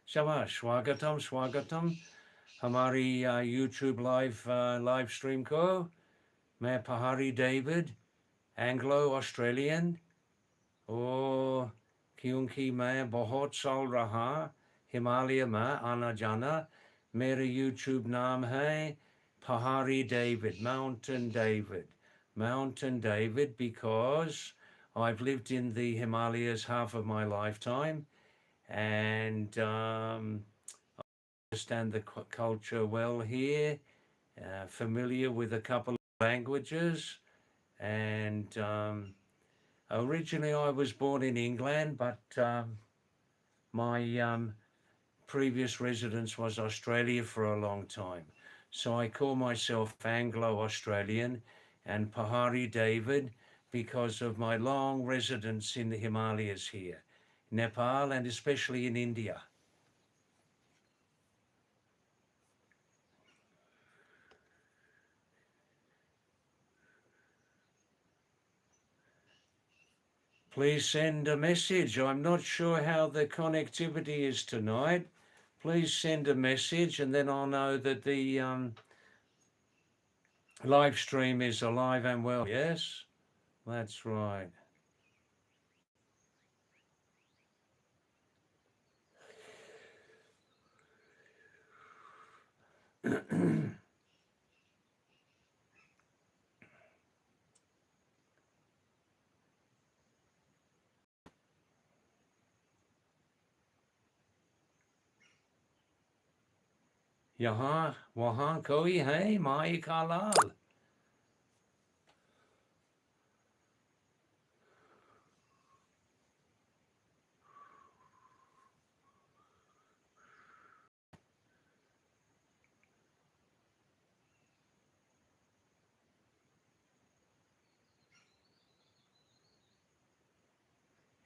शाबाश, स्वागतम स्वागतम हमारी YouTube लाइव स्ट्रीम को। मैं पहाड़ी डेविड, एंग्लो ऑस्ट्रेलियन, और क्योंकि मैं बहुत साल रहा हिमालय में आना जाना, मेरा YouTube नाम है Pahadi David, Mountain David, because I've lived in the Himalayas half of my lifetime, and understand the culture well here, familiar with a couple of languages, and originally I was born in England, but my previous residence was Australia for a long time. So I call myself Anglo-Australian and Pahari David because of my long residence in the Himalayas here, Nepal, and especially in India. Please send a message. I'm not sure how the connectivity is tonight. Please send a message, and then I'll know that the live stream is alive and well. Yes, that's right. यहाँ वहाँ कोई है माई का लाल?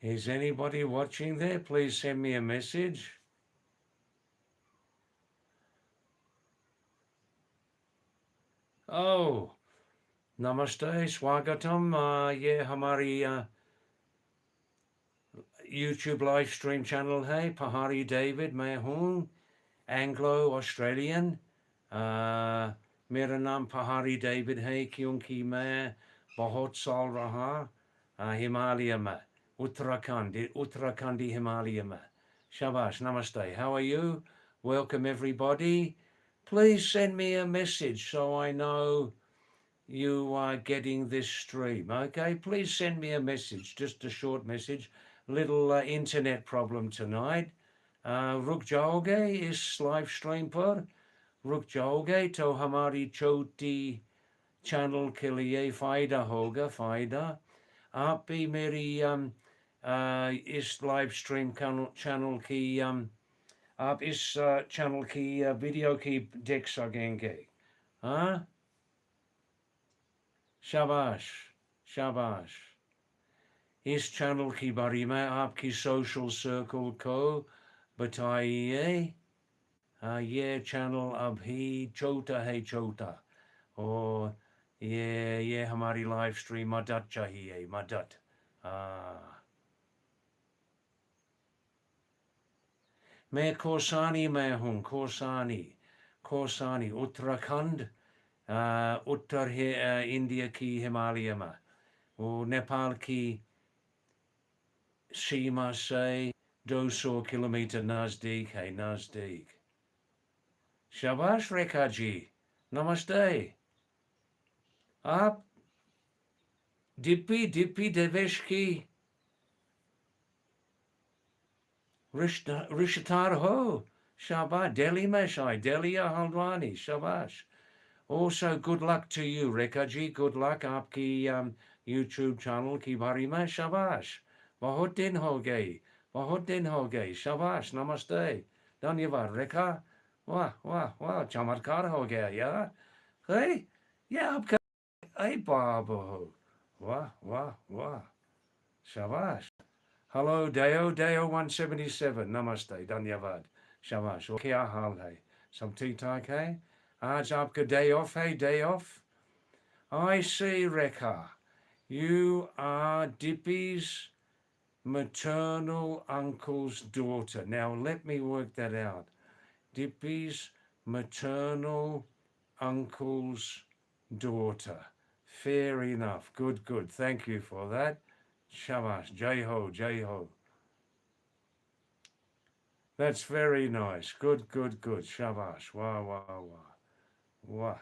Is anybody watching there? Please send me a message. Oh, namaste, swagatam. ये हमारी YouTube live stream channel है पहाड़ी David. मैं हूँ एंग्लो ऑस्ट्रेलियन। मेरा नाम पहाड़ी डेविड है क्योंकि मैं बहुत साल रहा हिमालय में, उत्तराखंडी हिमालय में। Shabash, namaste. How are you? Welcome everybody. Please send me a message so I know you are getting this stream. Okay, please send me a message, just a short message. Little internet problem tonight. रुक जाओगे इस live stream पर? रुक जाओगे तो हमारी छोटी channel के लिए फ़ायदा होगा, फ़ायदा। आप भी मेरी इस लाइव स्ट्रीम चैनल की आप इस चैनल की वीडियो की देख सकेंगे, हाँ? शाबाश, शाबाश। इस चैनल के बारे में आपकी सोशल सर्कल को बताइए। ये चैनल अभी छोटा है, छोटा, और ये हमारी लाइव स्ट्रीम मदद चाहिए, मदद। मैं कोसानी में हूँ, कोसानी उत्तराखंड, उत्तर इंडिया की हिमालय में, वो नेपाल की सीमा से 200 किलोमीटर नज़दीक है, नज़दीक। शाबाश रेखा जी, नमस्ते। आप डिप्पी देवेश की रिश्तेदार हो? शाबाश, दिल्ली में शायद, दिल्ली या हल्द्वानी। शाबाश। Also, good luck to you, Rekha ji. Good luck आपकी YouTube channel की बारी में। शाबाश, बहुत दिन हो गए, बहुत दिन हो गए। शाबाश, नमस्ते, धन्यवाद रेखा। वाह वाह वाह, चमत्कार हो गया यार। हे, ये आपका ऐ बाबू हो। वाह वाह वाह, शाबाश। Hello, Deo 177, namaste, धन्यवाद, शाबाश। और क्या हाल है? सब ठीक ठाक है? आज आपका day off है, day off? I see, Rekha. You are Dippy's maternal uncle's daughter. Now let me work that out. Dippy's maternal uncle's daughter. Fair enough. Good, good. Thank you for that. Shabash. Jai ho, jai ho. That's very nice. Good, good, good. Shabash. Wah, wah, wah. Wah.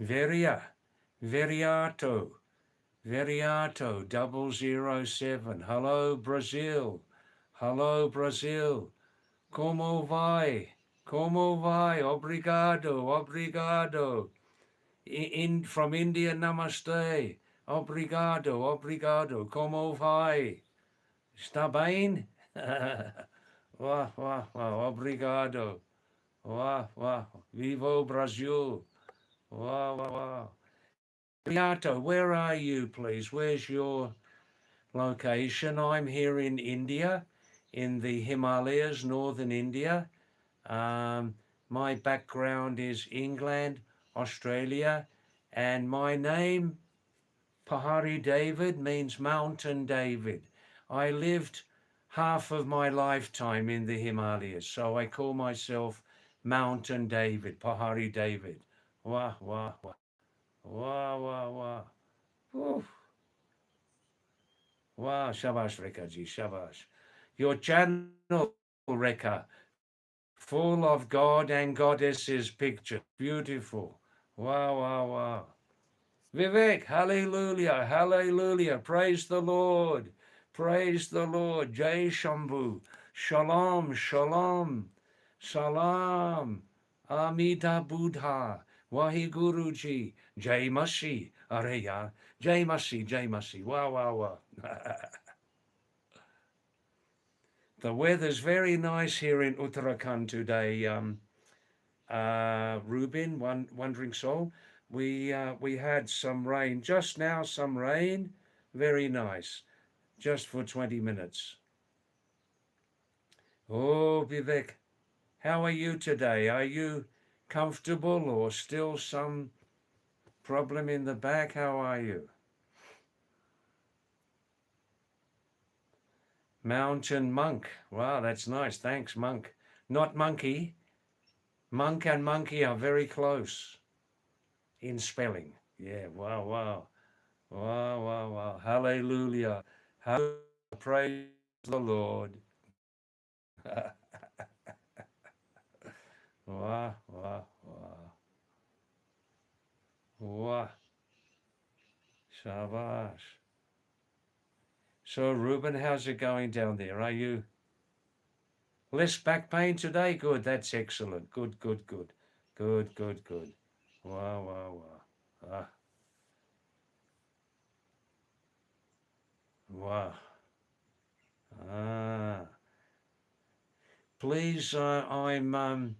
Veria. Veriato. Veriato 007. Hello, Brazil. Hello, Brazil. Como vai? Como vai? Obrigado. Obrigado. From India, namaste. Obrigado. Obrigado. Como vai? Está bem? Wah, wah, wah. Obrigado. Wah, wah. Vivo Brasil. Wah, wah, wah. Beato, where are you, please? Where's your location? I'm here in India, in the Himalayas, northern India. My background is England, Australia, and my name, Pahadi David, means Mountain David. I lived half of my lifetime in the Himalayas, so I call myself Mountain David, Pahadi David. Wah, wah, wah. Wah, wah, wah. Woo. Wow, shabash, Rekaji, shabash. Your channel, Reka, full of God and Goddesses pictures. Beautiful. Wow, wow, wow. Vivek, hallelujah, hallelujah. Praise the Lord. Praise the Lord. Jai Shambhu. Shalom, shalom. Salam. Amida Buddha. Wahi Guruji. Jai Masi. Areya. Jai Masi, Jai Masi. Wow, wow, wow. The weather's very nice here in Uttarakhand today, Rubin, Wandering Soul. We had some rain just now, some rain, very nice, just for 20 minutes. Oh, Vivek, how are you today? Are you comfortable or still some problem in the back? How are you? Mountain Monk. Wow, that's nice. Thanks, Monk. Not Monkey. Monk and monkey are very close in spelling. Yeah, wow, wow. Wow, wow, wow. Hallelujah. Hallelujah. Praise the Lord. Wow, wow, wow. Wow. Shabash. So, Ruben, how's it going down there? Are you less back pain today? Good, that's excellent. Good, good, good. Good, good, good. Wow, wow, wow. Ah, wow. Ah. Please, I'm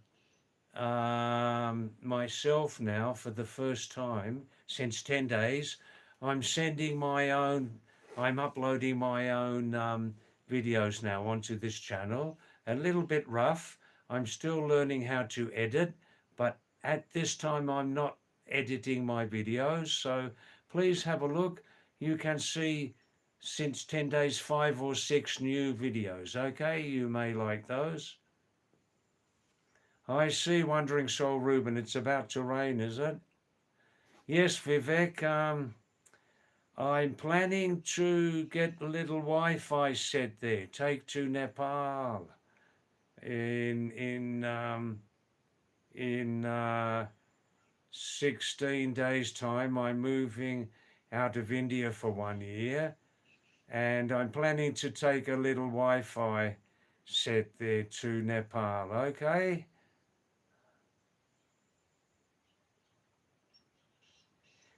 myself now for the first time since 10 days. I'm sending my own, I'm uploading my own videos now onto this channel. A little bit rough. I'm still learning how to edit, but at this time I'm not editing my videos. So please have a look. You can see since 10 days, 5 or 6 new videos. Okay, you may like those. I see, Wandering Soul Ruben, it's about to rain, is it? Yes, Vivek, I'm planning to get a little Wi-Fi set there, take to Nepal in 16 days time. I'm moving out of India for 1 year, and I'm planning to take a little Wi-Fi set there to Nepal, okay?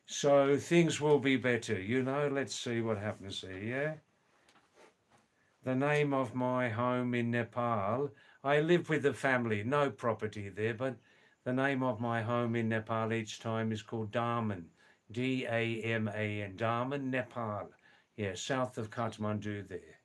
So things will be better, you know. Let's see what happens there, yeah? The name of my home in Nepal, I live with the family, no property there, but the name of my home in Nepal each time is called Daman, D-A-M-A-N, Daman, Nepal. Yeah, south of Kathmandu there.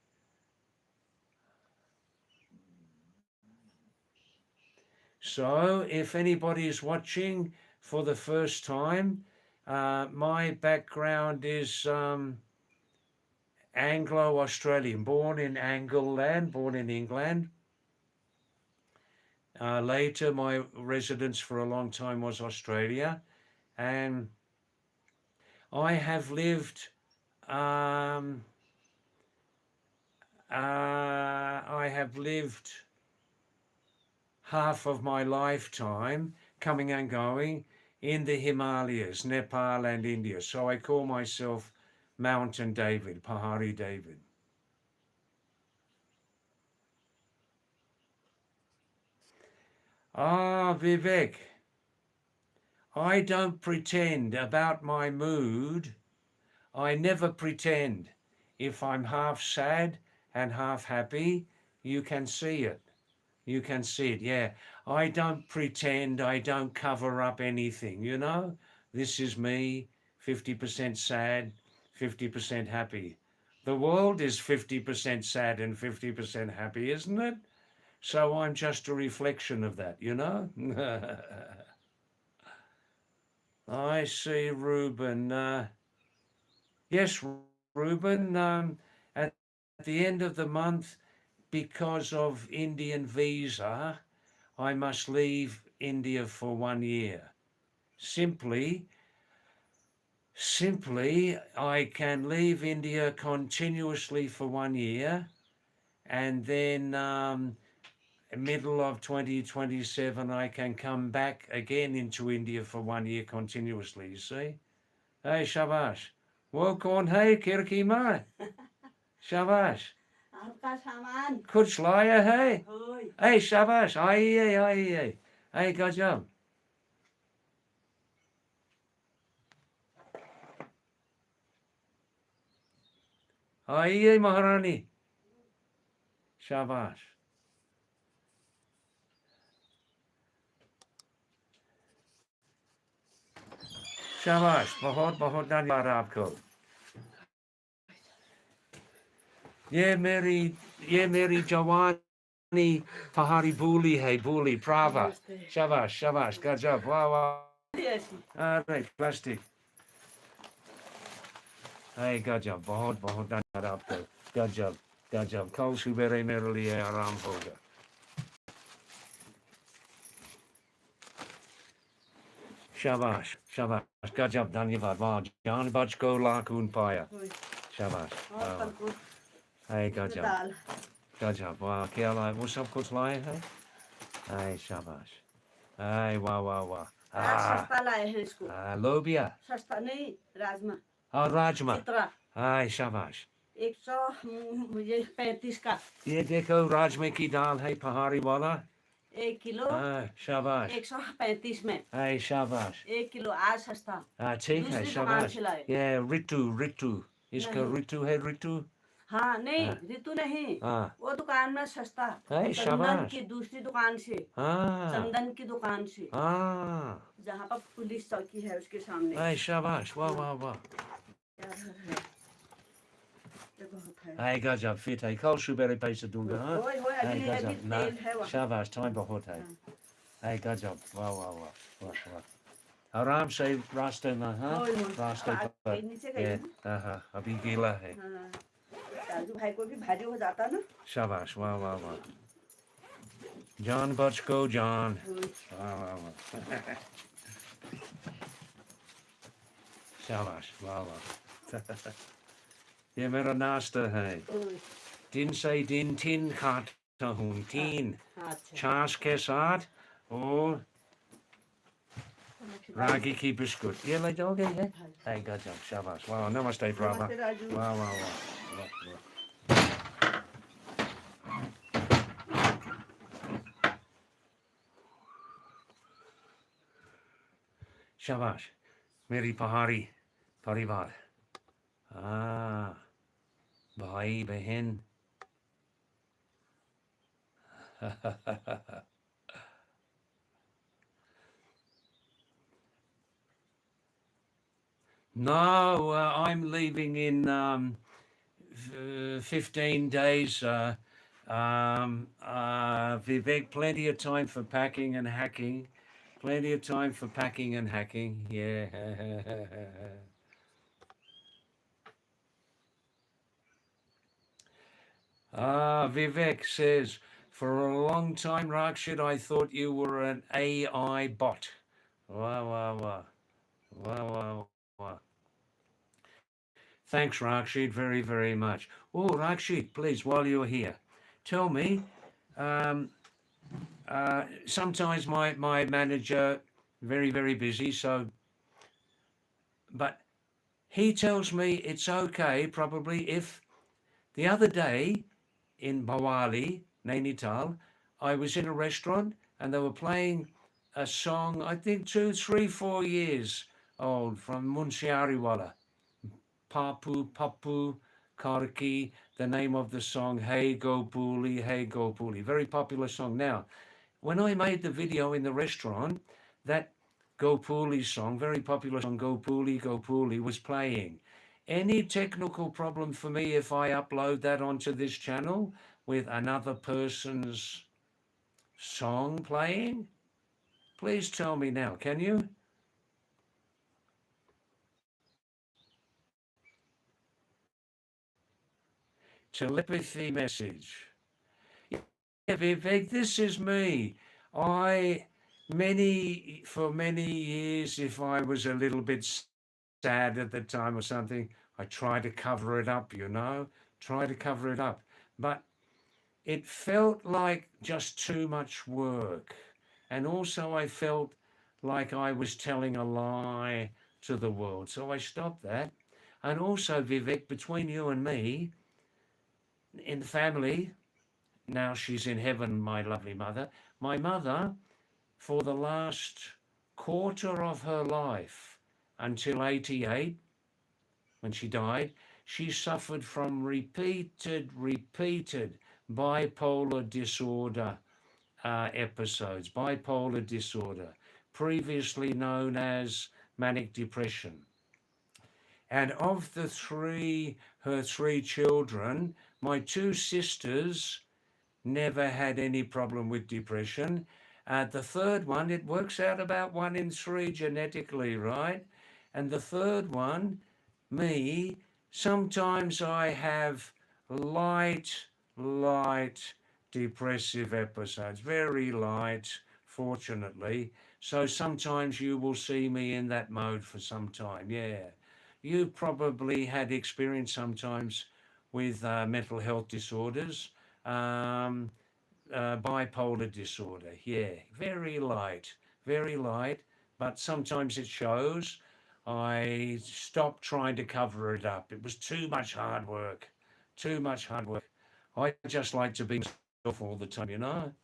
So if anybody is watching for the first time, my background is Anglo-Australian, born in Angleland, born in England. Later, my residence for a long time was Australia, and I have lived. I have lived half of my lifetime coming and going in the Himalayas, Nepal and India. So I call myself Mountain David, Pahadi David. Vivek, I don't pretend about my mood. I never pretend. If I'm half sad and half happy, you can see it. You can see it, yeah. I don't pretend, I don't cover up anything, you know? This is me, 50% sad, 50% happy. The world is 50% sad and 50% happy, isn't it? So I'm just a reflection of that, you know? I see Ruben. Yes, Ruben, at the end of the month, because of Indian visa, I must leave India for 1 year. Simply, I can leave India continuously for 1 year, and then middle of 2027, I can come back again into India for 1 year continuously, you see? Hey, Shabash. Work on, hey, Kirki Mai. Shabash. आपका सामान कुछ लाया है? होय Hey, Shabash. Aye, aye. Hey, gajab. Aye, Maharani. Shabash. शाबाश बहुत बहुत धन्यवाद आपको ये मेरी जवानी पहाड़ी बोली है बोली प्रावा शाबाश शाबाश गजब वाह वाह अरे प्लास्टिक है गजब बहुत बहुत धन्यवाद आपको गजब गजब कल सुबह मेरे लिए आराम होगा शाबाश शाबाश गजब धन्यवाद वाह जान बच को लाख उन पाया शाबाश है गजब दाल गजब वाह क्या लाए वो सब कुछ लाए हैं है शाबाश है वाह वाह वाह सस्ता लाए हैं इसको लोबिया सस्ता नहीं राजमा हाँ राजमा चित्रा है शाबाश 135 का ये देखो राजमा की दाल है पहाड़ी वाला 1 किलो शाबाश 135 में है शाबाश 1 किलो आज सस्ता ठीक है दूसरी दुकान शाबाश से लाए ये ऋतु इसका नहीं। ऋतु है ऋतु हाँ नहीं ऋतु नहीं हाँ वो दुकान में सस्ता है चंदन शाबाश की दूसरी दुकान से हाँ चंदन की दुकान से हाँ जहाँ पर पुलिस चौकी है उसके सामने है शाबाश वाह वाह वाह क्या है ये बहुत है है गजब फिट है कल सुबह पैसे दूंगा हाँ होय होय है अभी गजब ना तेल है वहाँ शाबाश टाइम बहुत है है गजब वाह वाह वाह वाह वाह आराम से रास्ते में हाँ होय होय रास्ते अब पर आज नीचे गई ये ना हाँ अभी गीला है हाँ राजू भाई को भी भारी हो जाता ना शाबाश वाह वाह वाह जान बच को जान होय वाह वाह वाह शाबाश वाह वाह ये मेरा नाश्ता है होय दिन से दिन तीन खाता हूँ तीन अच्छा छाछ के साथ और रागी की बिस्कुट ये ले जाओगे ये है गजब शाबाश वाह नमस्ते प्राभा नमस्ते राजू वाह वाह वाह वाह वाह शाबाश मेरी पहाड़ी परिवार भाई बहन No, I'm leaving in 15 days. Vivek, plenty of time for packing and hacking. Plenty of time for packing and hacking. Yeah. Vivek says, for a long time, Rakshit, I thought you were an AI bot. Wow, wow, wow. Wow, wow, wow. Thanks, Rakshit, very, very much. Oh, Rakshit, please, while you're here, tell me, um, sometimes my manager, very, very busy, so, but he tells me it's okay, probably, if the other day in Bawali, Nainital, I was in a restaurant and they were playing a song, I think 2, 3, 4 years old from Munsiariwala. Papu, Papu, Karki, the name of the song, Hey Gopuli, Hey Gopuli. Very popular song. Now, when I made the video in the restaurant, that Gopuli song, very popular song, Gopuli, Gopuli, was playing. Any technical problem for me if I upload that onto this channel with another person's song playing? Please tell me now, can you? Telepathy message. Yeah, Vivek, this is me. I for many years, if I was a little bit sad at the time or something, I tried to cover it up, try to cover it up. But it felt like just too much work. And also I felt like I was telling a lie to the world. So I stopped that. And also, Vivek, between you and me, in the family, now she's in heaven, my lovely mother. My mother, for the last quarter of her life, until 88, when she died, she suffered from repeated bipolar disorder episodes, bipolar disorder, previously known as manic depression. And of her three children, my two sisters never had any problem with depression. The third one, it works out about 1 in 3 genetically, right? And the third one, me, sometimes I have light depressive episodes, very light, fortunately. So sometimes you will see me in that mode for some time, yeah. You probably had experience sometimes with mental health disorders. Um, Bipolar disorder. Yeah, very light, but sometimes it shows. I stopped trying to cover it up. It was too much hard work, too much hard work. I just like to be myself all the time.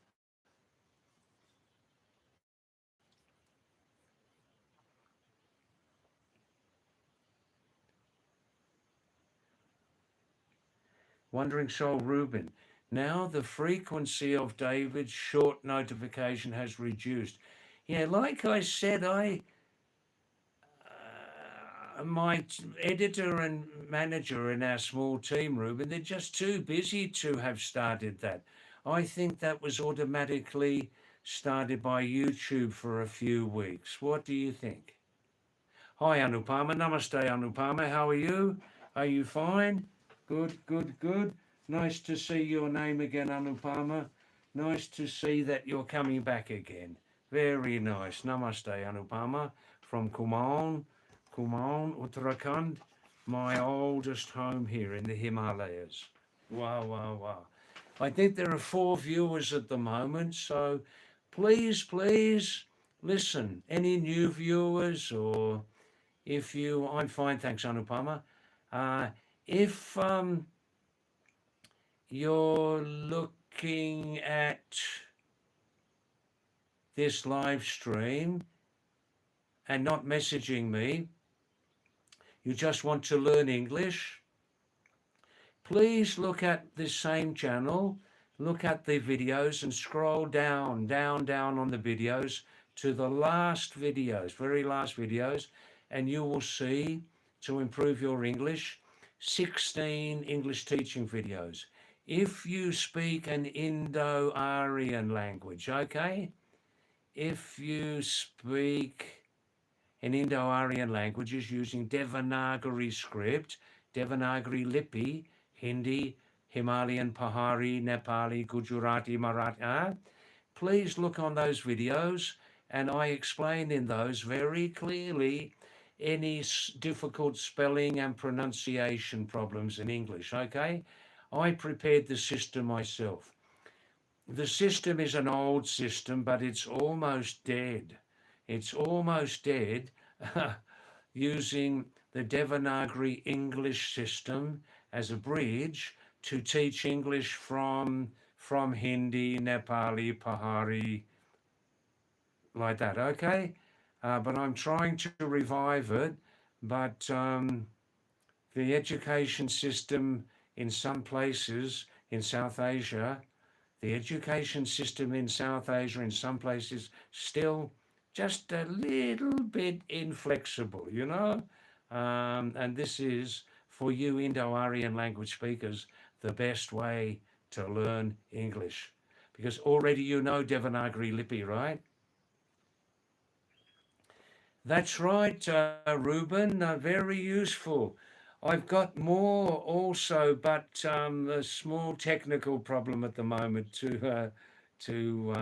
Wandering Soul Reuben. Now the frequency of David's short notification has reduced. Yeah, like I said, my editor and manager in our small team, Ruben, they're just too busy to have started that. I think that was automatically started by YouTube for a few weeks. What do you think? Hi, Anupama. Namaste, Anupama. How are you? Are you fine? Good, good, good. Nice to see your name again, Anupama. Nice to see that you're coming back again. Very nice. Namaste, Anupama, from Kumaon, Uttarakhand, my oldest home here in the Himalayas. Wow, wow, wow. I think there are 4 viewers at the moment, so please listen. Any new viewers, or if you, I'm fine, thanks, Anupama. Uh, if you're looking at this live stream and not messaging me, you just want to learn English, please look at this same channel, look at the videos and scroll down on the videos to the last videos, very last videos, and you will see, to improve your English, 16 English teaching videos. If you speak an Indo-Aryan language, okay? If you speak in Indo-Aryan languages using Devanagari script, Devanagari Lipi, Hindi, Himalayan, Pahari, Nepali, Gujarati, Marathi. Please look on those videos, and I explain in those very clearly any difficult spelling and pronunciation problems in English, okay? I prepared the system myself. The system is an old system, but it's almost dead. It's almost dead using the Devanagari English system as a bridge to teach English from Hindi, Nepali, Pahari, like that, okay? But I'm trying to revive it, but the education system in some places in South Asia, the education system in South Asia in some places still just a little bit inflexible, you know? And this is, for you Indo-Aryan language speakers, the best way to learn English. Because already you know Devanagari Lipi, right? That's right, Ruben, very useful. I've got more also, but a small technical problem at the moment to uh, to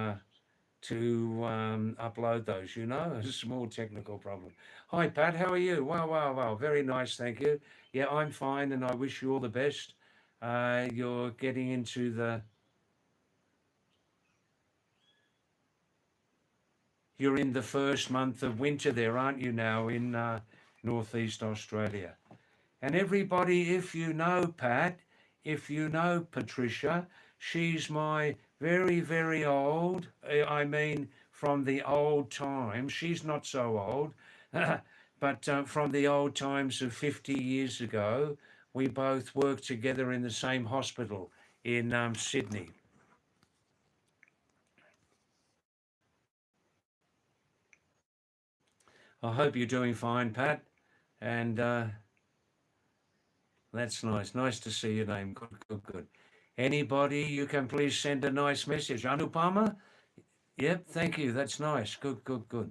upload those. You know, a small technical problem. Hi, Pat. How are you? Wow, wow, wow. Very nice, thank you. Yeah, I'm fine, and I wish you all the best. You're getting into the You're in the first month of winter there, aren't you now in northeast Australia? And everybody, if you know Pat, if you know Patricia, she's my very, very old, I mean, from the old times. She's not so old, but from the old times of 50 years ago, we both worked together in the same hospital in Sydney. I hope you're doing fine, Pat. And that's nice. Nice to see your name. Good, good, good. Anybody, you can please send a nice message. Anupama? Yep, thank you. That's nice. Good, good, good.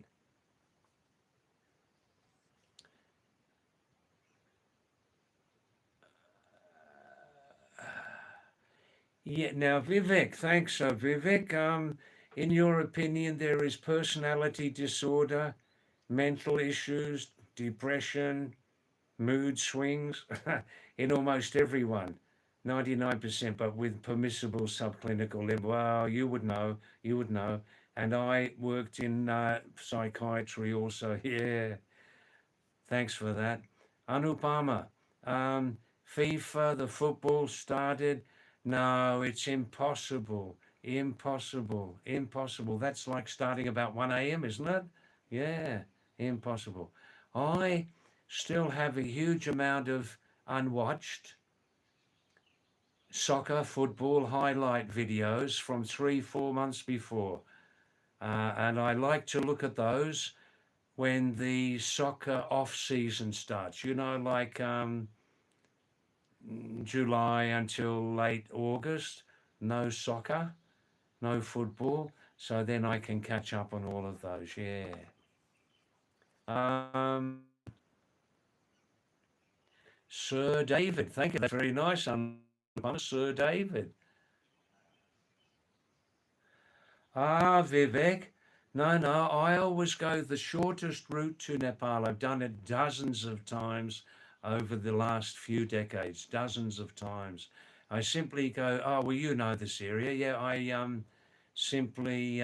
Yeah, now Vivek, thanks. So Vivek, in your opinion, there is personality disorder, mental issues, depression, mood swings in almost everyone. 99%, but with permissible subclinical limb. Well, you would know. And I worked in psychiatry also. Yeah, thanks for that. Anupama, FIFA, the football started. No, it's impossible. Impossible. Impossible. That's like starting about 1 a.m., isn't it? Yeah, impossible. I still have a huge amount of unwatched soccer, football highlight videos from 3, 4 months before. And I like to look at those when the soccer off season starts, you know, like July until late August, no soccer, no football. So then I can catch up on all of those. Yeah. Um, Sir David, thank you. That's very nice. Sir David. Ah, Vivek. No, no, I always go the shortest route to Nepal. I've done it dozens of times over the last few decades, dozens of times. I simply go, oh, well, you know this area. Yeah, I simply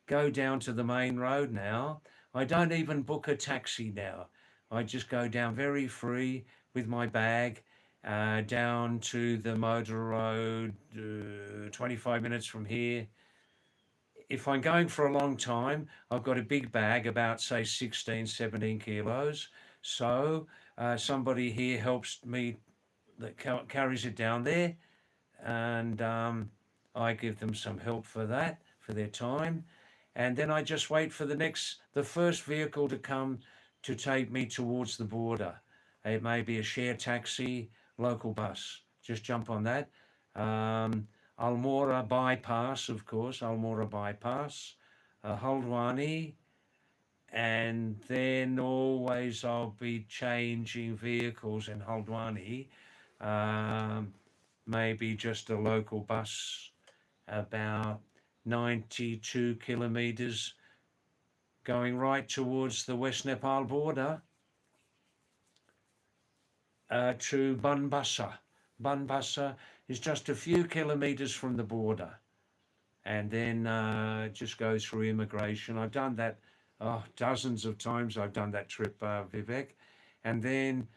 go down to the main road now. I don't even book a taxi now. I just go down very free with my bag down to the motor road, 25 minutes from here. If I'm going for a long time, I've got a big bag, about say 16, 17 kilos. So somebody here helps me that carries it down there, and I give them some help for that, for their time. And then I just wait for the first vehicle to come to take me towards the border. It may be a share taxi, local bus. Just jump on that. Almora bypass, of course, Almora bypass, Haldwani, and then always I'll be changing vehicles in Haldwani. Um, maybe just a local bus, about 92 kilometers, going right towards the West Nepal border to Banbasa. Banbasa is just a few kilometers from the border, and then just go through immigration. I've done that dozens of times. I've done that trip, Vivek, and then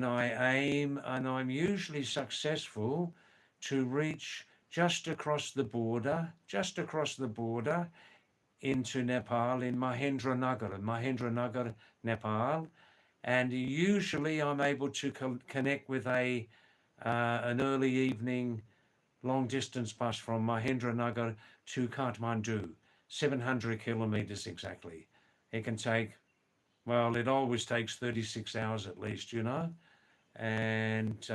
I aim, and I'm usually successful to reach just across the border into Nepal in Mahendranagar, Nepal, and usually I'm able to connect with an early evening long distance bus from Mahendranagar to Kathmandu, 700 kilometers exactly. It can take, well, it always takes 36 hours at least, and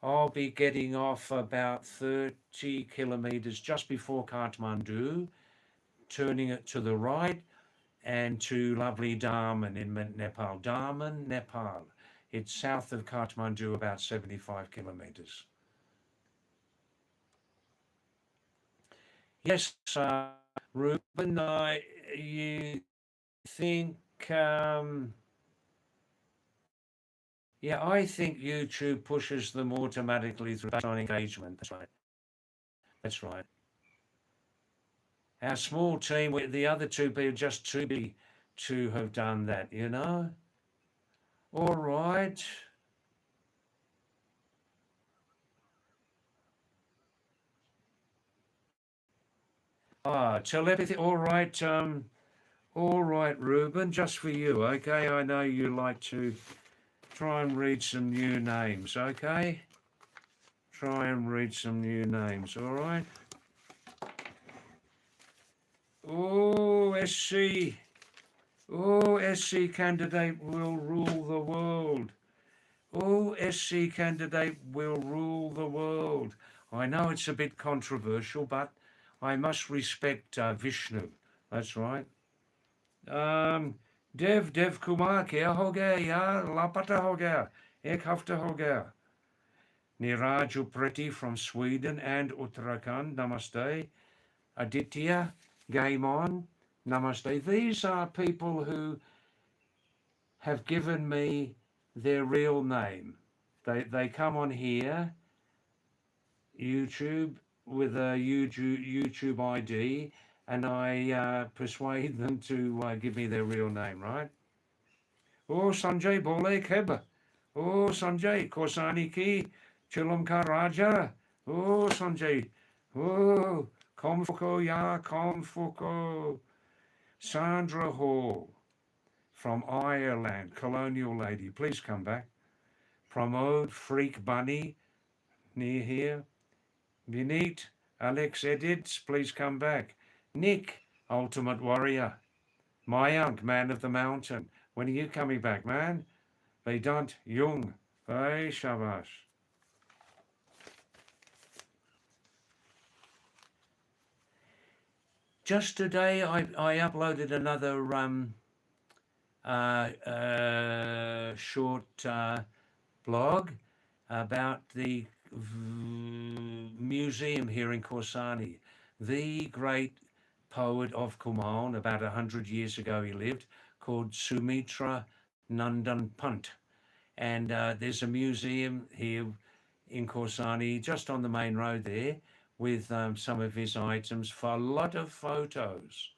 I'll be getting off about 30 kilometers just before Kathmandu, turning it to the right and to lovely Daman in Nepal. Daman, Nepal. It's south of Kathmandu, about 75 kilometers. Yes, Ruben, you think, yeah, I think YouTube pushes them automatically through based on engagement. That's right. That's right. Our small team, the other two people, just too busy to have done that, All right. Telepathy. All right, Ruben, just for you, okay? I know you like to try and read some new names, okay? Try and read some new names, all right? Oh, SC. Oh, SC candidate will rule the world. Oh, SC candidate will rule the world. I know it's a bit controversial, but I must respect Vishnu. That's right. Dev Kumar, kya ho gaya yaar? Lapata ho gaya. Ek hafta ho gaya. Niraj Upreti from Sweden and Uttarakhand, namaste. Aditya Gaimon, namaste. These are people who have given me their real name. They come on here, YouTube, with a YouTube ID, and I persuade them to give me their real name, right? Oh, Sanjay Bole Keb. Oh, Sanjay Kosani Ki Chulumka Raja. Oh, Sanjay. Oh, Komfuko Ya Komfuko. Sandra Hall from Ireland, Colonial Lady. Please come back. Pramod Freak Bunny near here. Vineet Alex Edits, please come back. Nick, Ultimate Warrior. Mayank, Man of the Mountain. When are you coming back, man? Vedant Jung. Hey, Shabash. Just today, I uploaded another short blog about the museum here in Korsani. The great poet of Kumaon, about 100 years ago he lived, called Sumitra Nandan Pant. And there's a museum here in Korsani, just on the main road there, with some of his items for a lot of photos.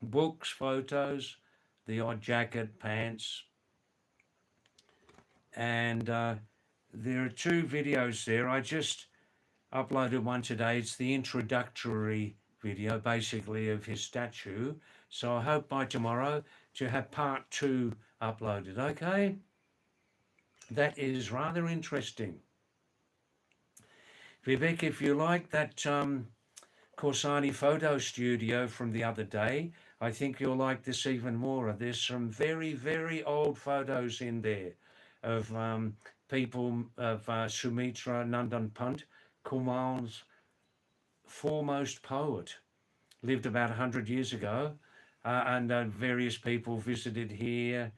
Books, photos, the odd jacket, pants. And there are two videos there. I just uploaded one today. It's the introductory video, basically, of his statue. So I hope by tomorrow to have part 2 uploaded, okay? That is rather interesting. Vivek, if you like that Corsani photo studio from the other day, I think you'll like this even more. There's some very, very old photos in there of people of Sumitra Nandan Pant, Kumaon's foremost poet, lived about 100 years ago, and various people visited here,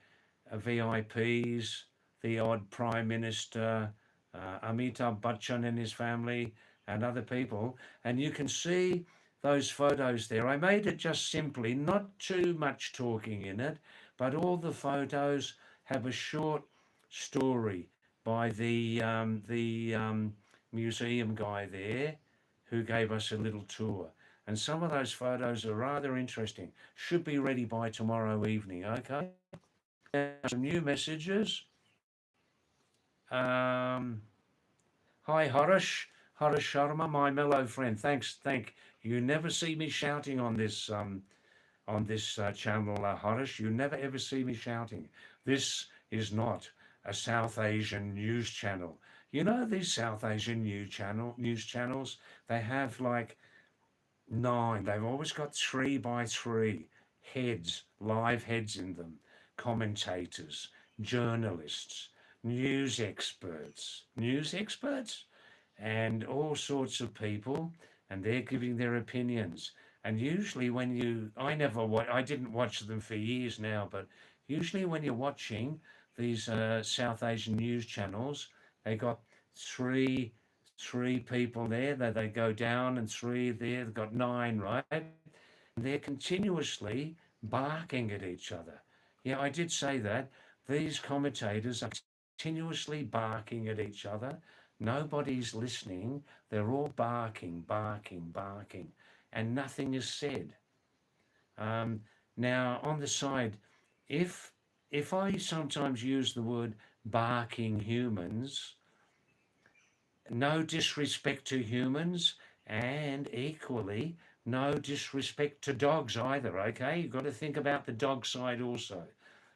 VIPs, the odd prime minister, Amitabh Bachchan and his family and other people. And you can see those photos there. I made it just simply, not too much talking in it, but all the photos have a short story by the museum guy there who gave us a little tour. And some of those photos are rather interesting. Should be ready by tomorrow evening, okay? Some new messages. Um, Hi, Harish Sharma, my mellow friend. Thank you. Never see me shouting on this channel, Harish. You never ever see me shouting. This is not a South Asian news channel. You know these South Asian news channels. They have like 9. They've always got 3 by 3 heads, live heads in them. Commentators, journalists, news experts, and all sorts of people, and they're giving their opinions. And usually, I didn't watch them for years now, but usually when you're watching these South Asian news channels, they got three people there. They go down, and 3 there. They've got 9, right? And they're continuously barking at each other. Yeah, I did say that. These commentators are continuously barking at each other. Nobody's listening. They're all barking, and nothing is said. Um, Now, on the side, if I sometimes use the word barking humans, no disrespect to humans, and equally no disrespect to dogs either. Okay, you've got to think about the dog side also.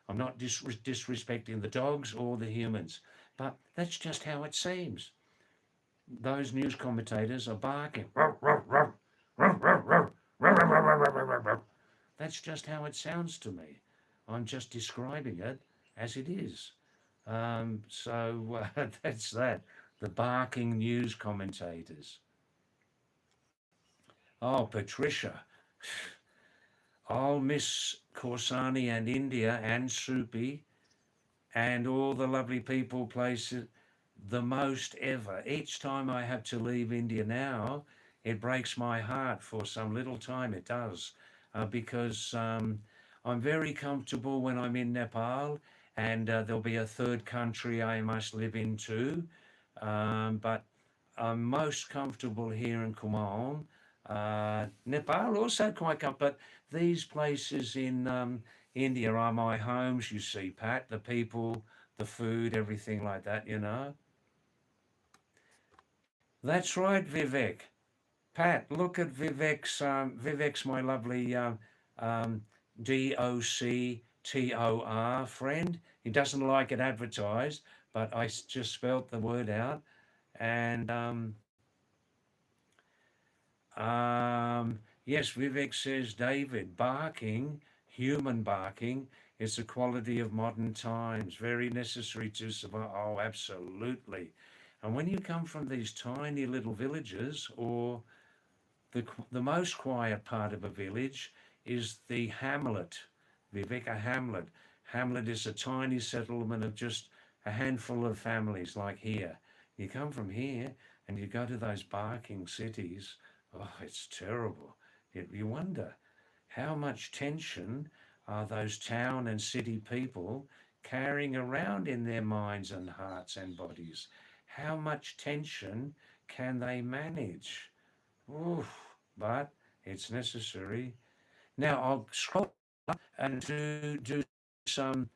I'm not disrespecting the dogs or the humans, but that's just how it seems. Those news commentators are barking. That's just how it sounds to me. I'm just describing it as it is. That's that. The barking news commentators. Oh, Patricia. I'll miss Corsani and India and Soupy and all the lovely people, places, the most ever. Each time I have to leave India now, it breaks my heart for some little time. It does, because I'm very comfortable when I'm in Nepal, and there'll be a third country I must live in too. But I'm most comfortable here in Kumaon. Nepal also quite comfortable, but these places in India are my homes, you see, Pat, the people, the food, everything like that, you know. That's right, Vivek. Pat, look at Vivek's my lovely um, DOCTOR friend. He doesn't like it advertised, but just spelt the word out. And yes, Vivek says, David, barking, human barking, is a quality of modern times, very necessary to survive. Oh, absolutely. And when you come from these tiny little villages, or the most quiet part of a village is the hamlet, Vivek, a hamlet. Hamlet is a tiny settlement of just a handful of families like here. You come from here and you go to those barking cities, oh, it's terrible. You wonder how much tension are those town and city people carrying around in their minds and hearts and bodies? How much tension can they manage? Oof, but it's necessary. Now I'll scroll up and do some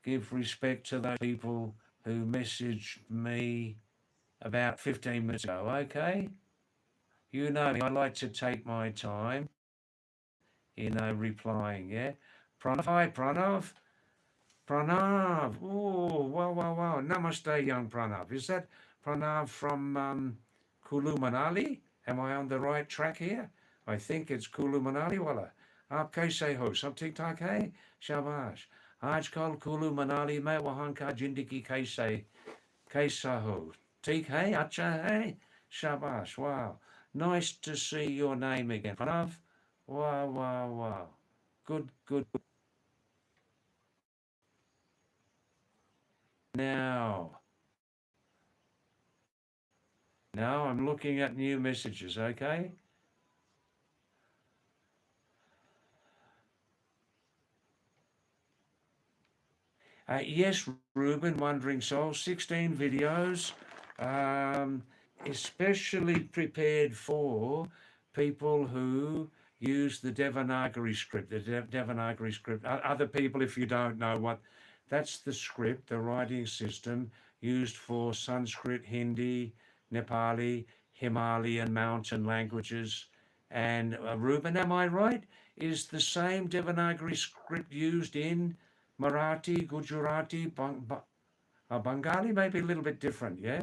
give respect to those people who messaged me about 15 minutes ago. Okay, you know me. I like to take my time in replying. Yeah, Pranav. Hi, Pranav. Pranav. Oh, wow. Namaste, young Pranav. Is that Pranav from Kulu Manali? Am I on the right track here? I think it's Kulu Manali wala. आप कैसे हो सब ठीक ठाक है शाबाश आजकल कुल्लू मनाली में वहाँ का जिंदगी कैसा हो ठीक है अच्छा है शाबाश wow nice to see your name again Pranav wow good now Now I'm looking at new messages, okay? Yes, Ruben, Wandering Soul, 16 videos, um, especially prepared for people who use the Devanagari script. The Devanagari script. Other people, if you don't know what, that's the script, the writing system used for Sanskrit, Hindi, Nepali, Himalayan mountain languages. And Ruben, am I right? Is the same Devanagari script used in Marathi, Gujarati, Bengali may be a little bit different, yeah?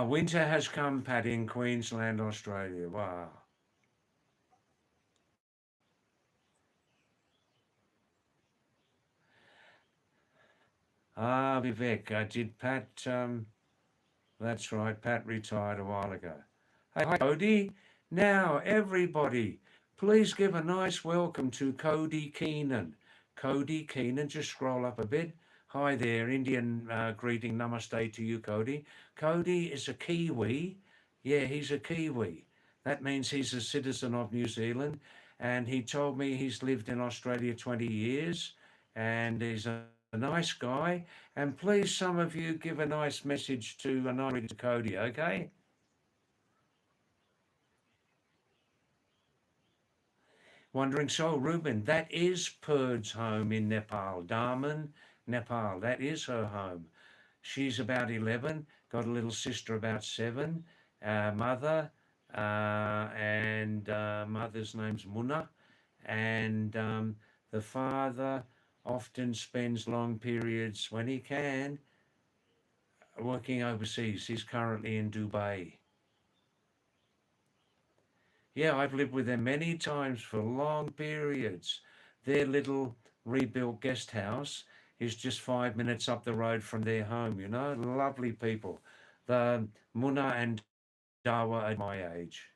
Winter has come, Pat, in Queensland, Australia. Wow. Vivek, did Pat, that's right, Pat retired a while ago. Hey, hi, Cody. Now, everybody, please give a nice welcome to Cody Keenan. Cody Keenan, just scroll up a bit. Hi there, Indian greeting, namaste to you, Cody. Cody is a Kiwi. Yeah, he's a Kiwi. That means he's a citizen of New Zealand. And he told me he's lived in Australia 20 years and he's a nice guy. And please, some of you give a nice message to Anari to Cody, okay? Wandering Soul, Ruben, that is Purd's home in Nepal. Daman, Nepal, that is her home. She's about 11, got a little sister about 7, mother, and mother's name's Munna, and the father often spends long periods when he can working overseas. He's currently in Dubai. Yeah, I've lived with them many times for long periods. Their little rebuilt guest house is just 5 minutes up the road from their home, you know. Lovely people. The Munna and Dawa at my age.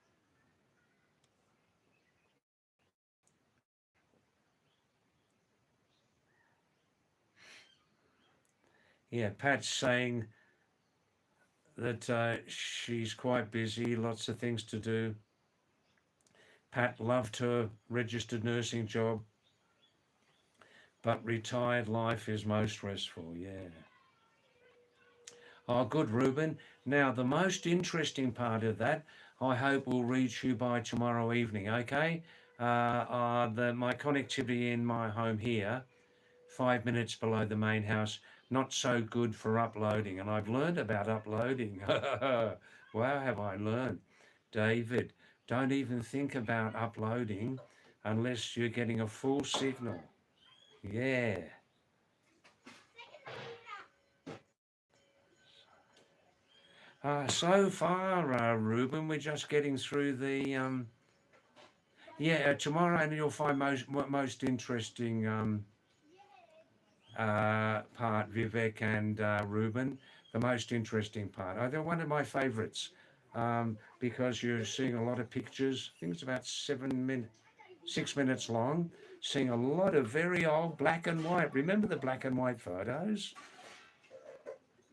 Yeah, Pat's saying that she's quite busy, lots of things to do. Pat loved her registered nursing job, but retired life is most restful. Yeah. Oh, good, Ruben. Now, the most interesting part of that, I hope will reach you by tomorrow evening, okay? My connectivity in my home here, 5 minutes below the main house, not so good for uploading. And I've learned about uploading. Wow, have I learned. David, don't even think about uploading unless you're getting a full signal. Yeah. So far, Ruben, we're just getting through the yeah, tomorrow, and you'll find most interesting part, Vivek and Ruben, the most interesting part. They're one of my favourites because you're seeing a lot of pictures. I think it's about 6 minutes long, seeing a lot of very old black and white. Remember the black and white photos?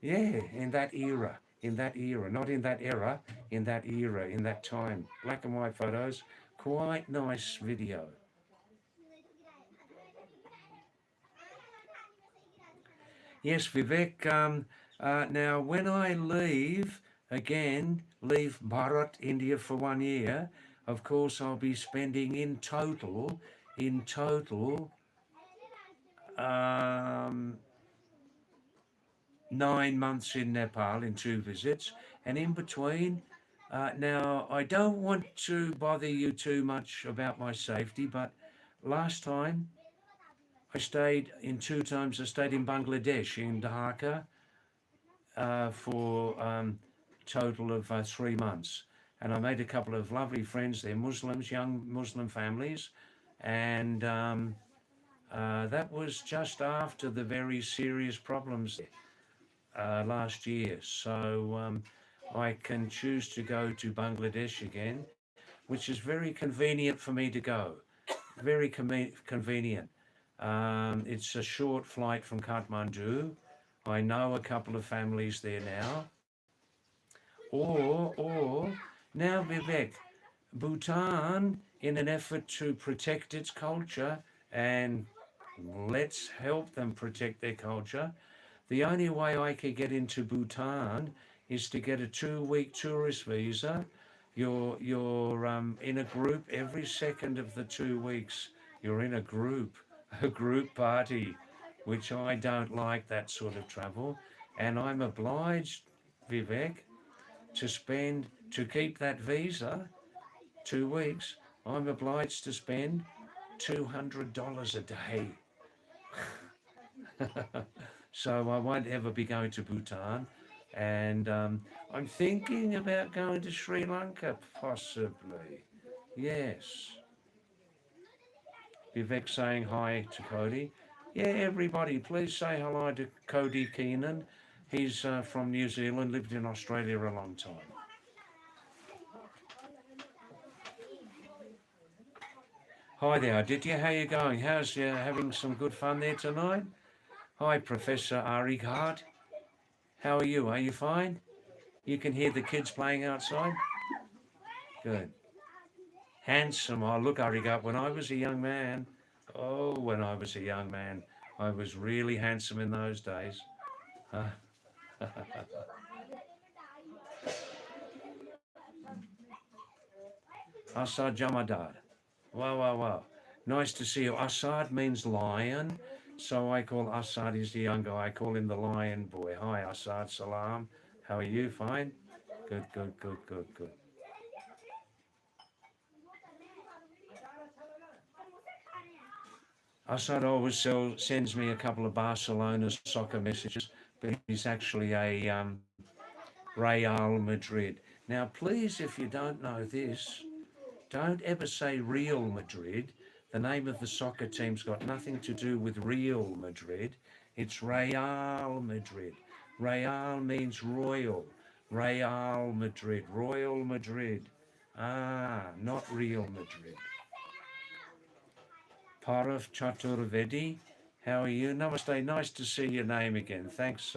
Yeah, in that era, not in that era, in that era, in that time. Black and white photos, quite nice video. Yes, Vivek. Now, when I leave Bharat, India for 1 year, of course, I'll be spending in total, um, 9 months in Nepal in 2 visits, and in between. Now, I don't want to bother you too much about my safety, but last time I stayed in 2 times. I stayed in Bangladesh in Dhaka for total of 3 months, and I made a couple of lovely friends. They're Muslims, young Muslim families, and that was just after the very serious problems last year. So I can choose to go to Bangladesh again, which is very convenient for me to go. Very convenient. It's a short flight from Kathmandu I know a couple of families there now. Or now Vivek, Bhutan, in an effort to protect its culture, and let's help them protect their culture. The only way I could get into Bhutan is to get a 2-week tourist visa. You're in a group every second of the 2 weeks. You're in a group party, which I don't like that sort of travel, and I'm obliged, Vivek, to keep that visa 2 weeks. I'm obliged to spend $200 a day. So I won't ever be going to Bhutan, and I'm thinking about going to Sri Lanka, possibly. Yes. Vivek saying hi to Cody. Yeah, everybody, please say hello to Cody Keenan. He's from New Zealand, lived in Australia a long time. Hi there, Aditya. How you going? How's you having some good fun there tonight? Hi, Professor Arigat. How are you? Are you fine? You can hear the kids playing outside? Good. Handsome. Oh, look, Arigat, when I was a young man, when I was a young man, I was really handsome in those days. Assad Jamadar. Wow, wow, wow. Nice to see you. Assad means lion. So I call Assad, he's the young guy. I call him the lion boy. Hi, Assad. Salam. How are you? Fine? Good, good, good, good, good. Assad always sends me a couple of Barcelona soccer messages, but he's actually a Real Madrid. Now, please, if you don't know this, don't ever say Real Madrid. The name of the soccer team's got nothing to do with Real Madrid. It's Real Madrid. Real means royal. Real Madrid. Royal Madrid. Not Real Madrid. Parav Chaturvedi, how are you? Namaste. Nice to see your name again. Thanks,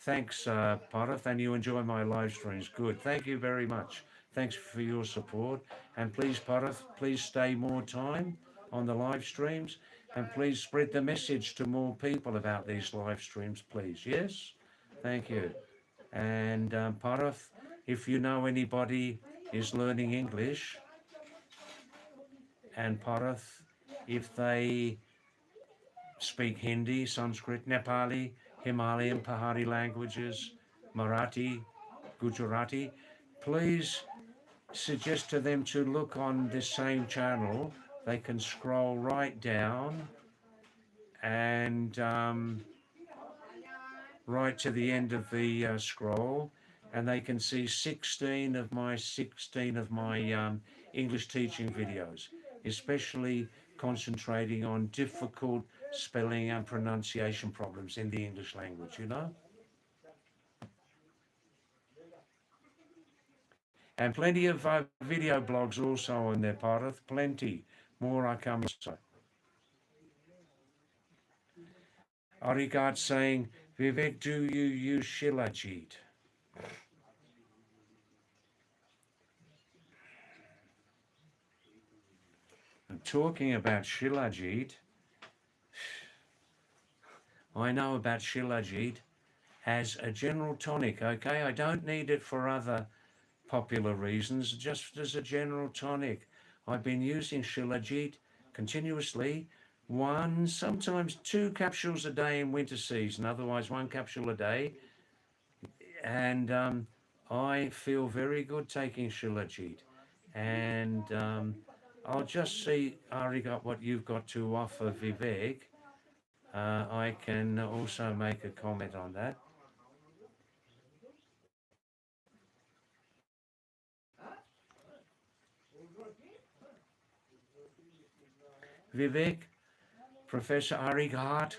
Parath, and you enjoy my live streams. Good. Thank you very much. Thanks for your support. And please, Parath, please stay more time on the live streams, and please spread the message to more people about these live streams, please. Yes? Thank you. And Parath, if you know anybody is learning English, and Parath, if they speak Hindi, Sanskrit, Nepali, Himalayan, Pahadi languages, Marathi, Gujarati, please suggest to them to look on this same channel. They can scroll right down and right to the end of the scroll, and they can see 16 of my English teaching videos, especially concentrating on difficult spelling and pronunciation problems in the English language, you know? And plenty of video blogs also on their Parath, plenty. More are coming. So. Arigat saying, Vivek, do you use Shilajit? I'm talking about Shilajit. I know about Shilajit as a general tonic, okay? I don't need it for other popular reasons, just as a general tonic. I've been using Shilajit continuously, 1, sometimes 2 capsules a day in winter season, otherwise 1 capsule a day. And I feel very good taking Shilajit. And I'll just see, Arigat, what you've got to offer, Vivek. I can also make a comment on that. Vivek, Professor Arigat.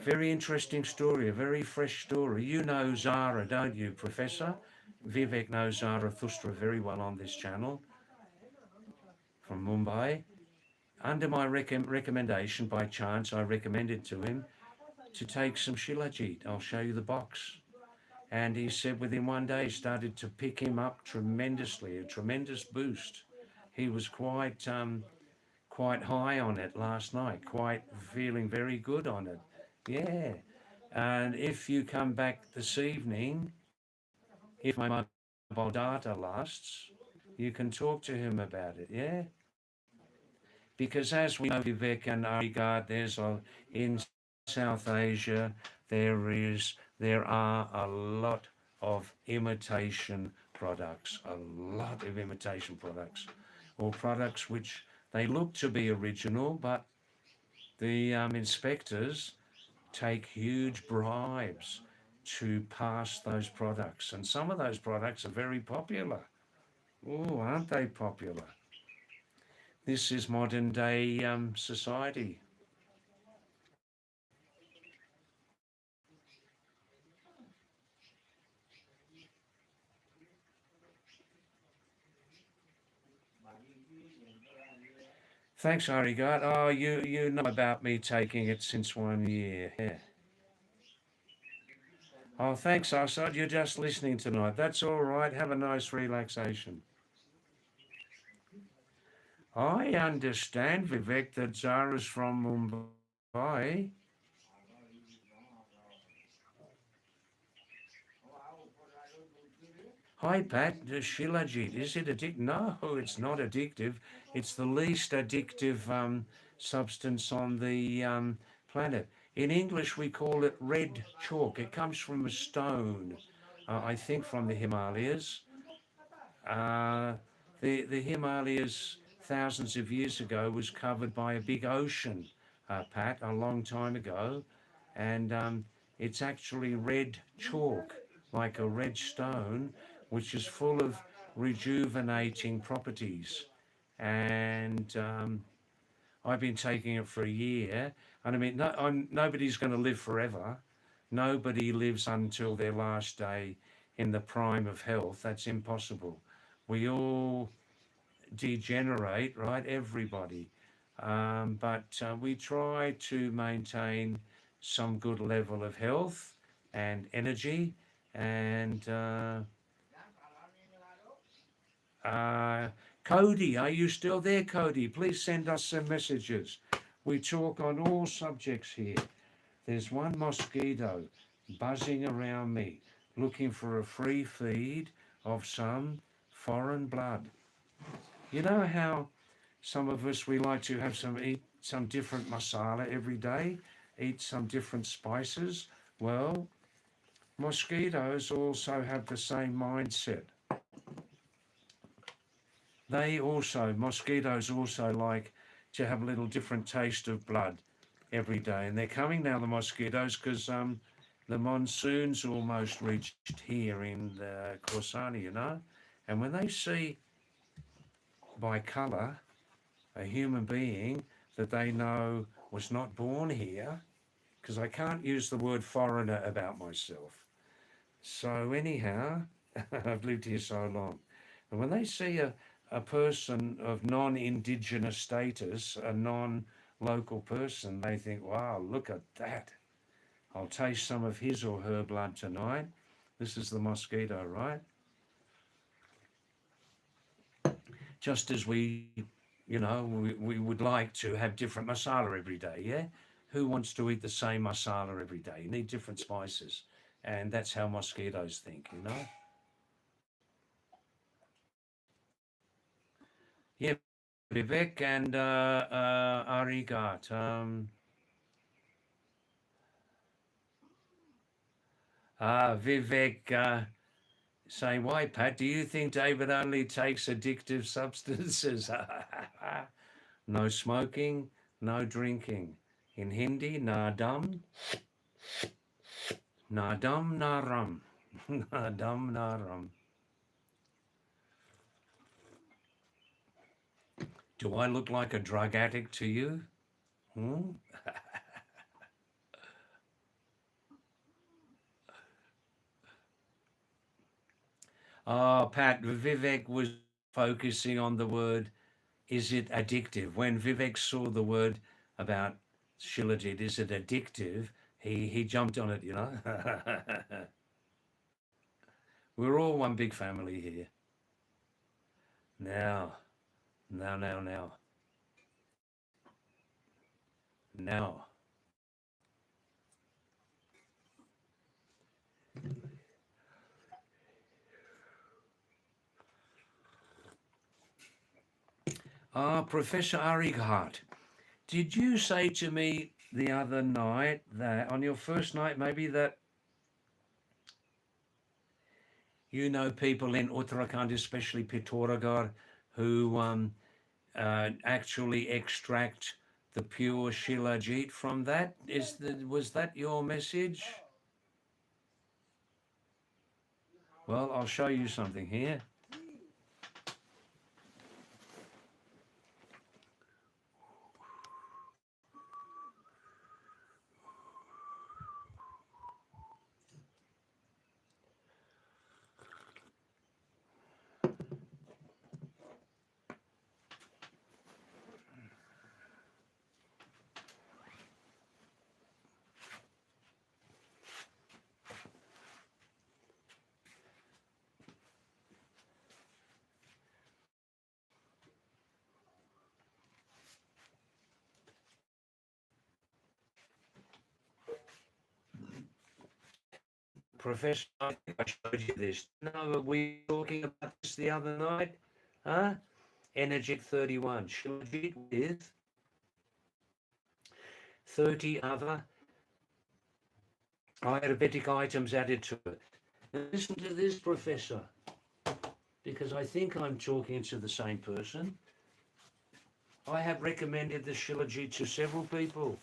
Very interesting story, a very fresh story. You know Zara, don't you, Professor? Vivek knows Zara Thustra very well on this channel from Mumbai. under my recommendation, by chance, I recommended to him to take some Shilajit. I'll show you the box. And he said within one day, it started to pick him up tremendously, a tremendous boost. He was quite high on it last night, quite feeling very good on it. Yeah. And if you come back this evening, if my mobile data lasts, you can talk to him about it. Yeah. Because as we know, Vivek and Arigat, in South Asia, there are a lot of imitation products, or products which they look to be original, but the inspectors take huge bribes to pass those products, and some of those products are very popular. Oh, aren't they popular? This is modern day society. Thanks, Arigat. Oh, you know about me taking it since 1 year. Yeah. Oh, thanks, Asad. You're just listening tonight. That's all right. Have a nice relaxation. I understand, Vivek, that Zara's from Mumbai. Hi, Pat. The Shilajit, is it addictive? No, it's not addictive. It's the least addictive substance on the planet. In English, we call it red chalk. It comes from a stone, I think from the Himalayas. Uh, the Himalayas, thousands of years ago, was covered by a big ocean, Pat, a long time ago. And it's actually red chalk, like a red stone, which is full of rejuvenating properties. And I've been taking it for a year. And I mean, nobody's going to live forever. Nobody lives until their last day in the prime of health. That's impossible. We all degenerate, right? Everybody. But we try to maintain some good level of health and energy. And uh, Cody, are you still there, Cody? Please send us some messages. We talk on all subjects here. There's one mosquito buzzing around me, looking for a free feed of some foreign blood. You know how some of us, we like to eat some different masala every day, eat some different spices. Well, mosquitoes also have the same mindset. Mosquitoes also like to have a little different taste of blood every day. And they're coming now, the mosquitoes, because the monsoon's almost reached here in Corsani, you know. And when they see by colour a human being that they know was not born here, because I can't use the word foreigner about myself. So anyhow, I've lived here so long. And when they see a person of non-indigenous status, a non-local person, they think, wow, look at that. I'll taste some of his or her blood tonight. This is the mosquito, right? Just as we would like to have different masala every day, yeah? Who wants to eat the same masala every day? You need different spices. And that's how mosquitoes think, you know? Yeah, Vivek and Arigat. Vivek saying, why, Pat, do you think David only takes addictive substances? No smoking, no drinking. In Hindi, na dum, na dum, na rum. Na dum, na rum. Do I look like a drug addict to you? Hmm? Oh, Pat, Vivek was focusing on the word is it addictive? When Vivek saw the word about Shilajit, is it addictive? He jumped on it, you know. We're all one big family here. Now. Professor Arighart, did you say to me the other night that on your first night maybe that you know people in Uttarakhand, especially Pithoragarh, who actually extract the pure Shilajit from that? Was that your message? Well, I'll show you something here. Professor, I think I showed you this. No, were we talking about this the other night? Huh? Energetic 31, Shilajit with 30 other Ayurvedic items added to it. Now listen to this, Professor, because I think I'm talking to the same person. I have recommended the Shilajit to several people,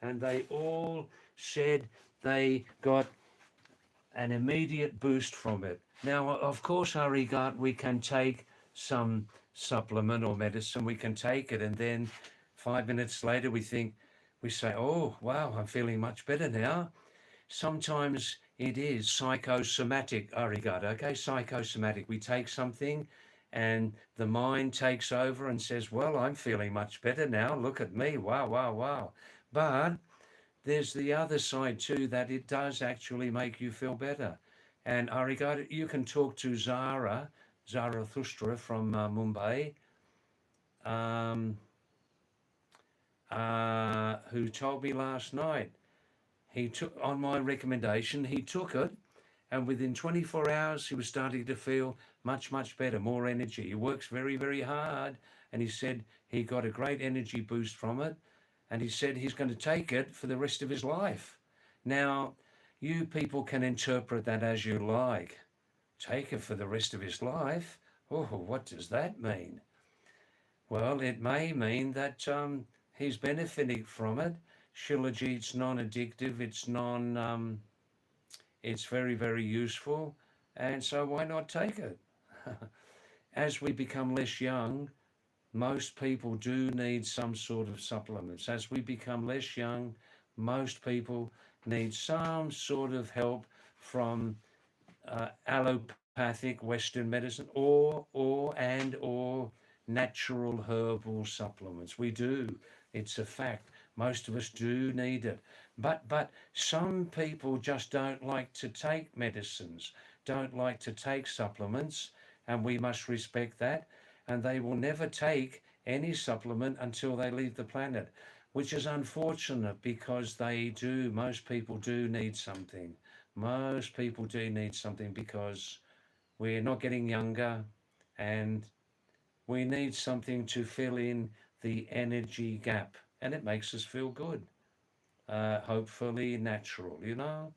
and they all said they got an immediate boost from it. Now, of course, Arigat, we can take some supplement or medicine, we can take it, and then 5 minutes later we say, oh, wow, I'm feeling much better now. Sometimes it is psychosomatic, Arigat, okay? Psychosomatic. We take something and the mind takes over and says, well, I'm feeling much better now. Look at me. Wow, wow, wow. But there's the other side too, that it does actually make you feel better. And Arigat, you can talk to Zarathustra from Mumbai, who told me last night, he took, on my recommendation, he took it, and within 24 hours, he was starting to feel much, much better, more energy. He works very, very hard, and he said he got a great energy boost from it, and he said he's going to take it for the rest of his life. Now, you people can interpret that as you like. Take it for the rest of his life? Oh, what does that mean? Well, it may mean that he's benefiting from it. Shilajit's non-addictive. It's very, very useful, and so why not take it? As we become less young, most people do need some sort of supplements. As we become less young, most people need some sort of help from allopathic Western medicine or natural herbal supplements. We do. It's a fact. Most of us do need it. But some people just don't like to take medicines, don't like to take supplements, and we must respect that. And they will never take any supplement until they leave the planet, which is unfortunate because most people do need something. Most people do need something because we're not getting younger and we need something to fill in the energy gap, and it makes us feel good. Hopefully natural, you know.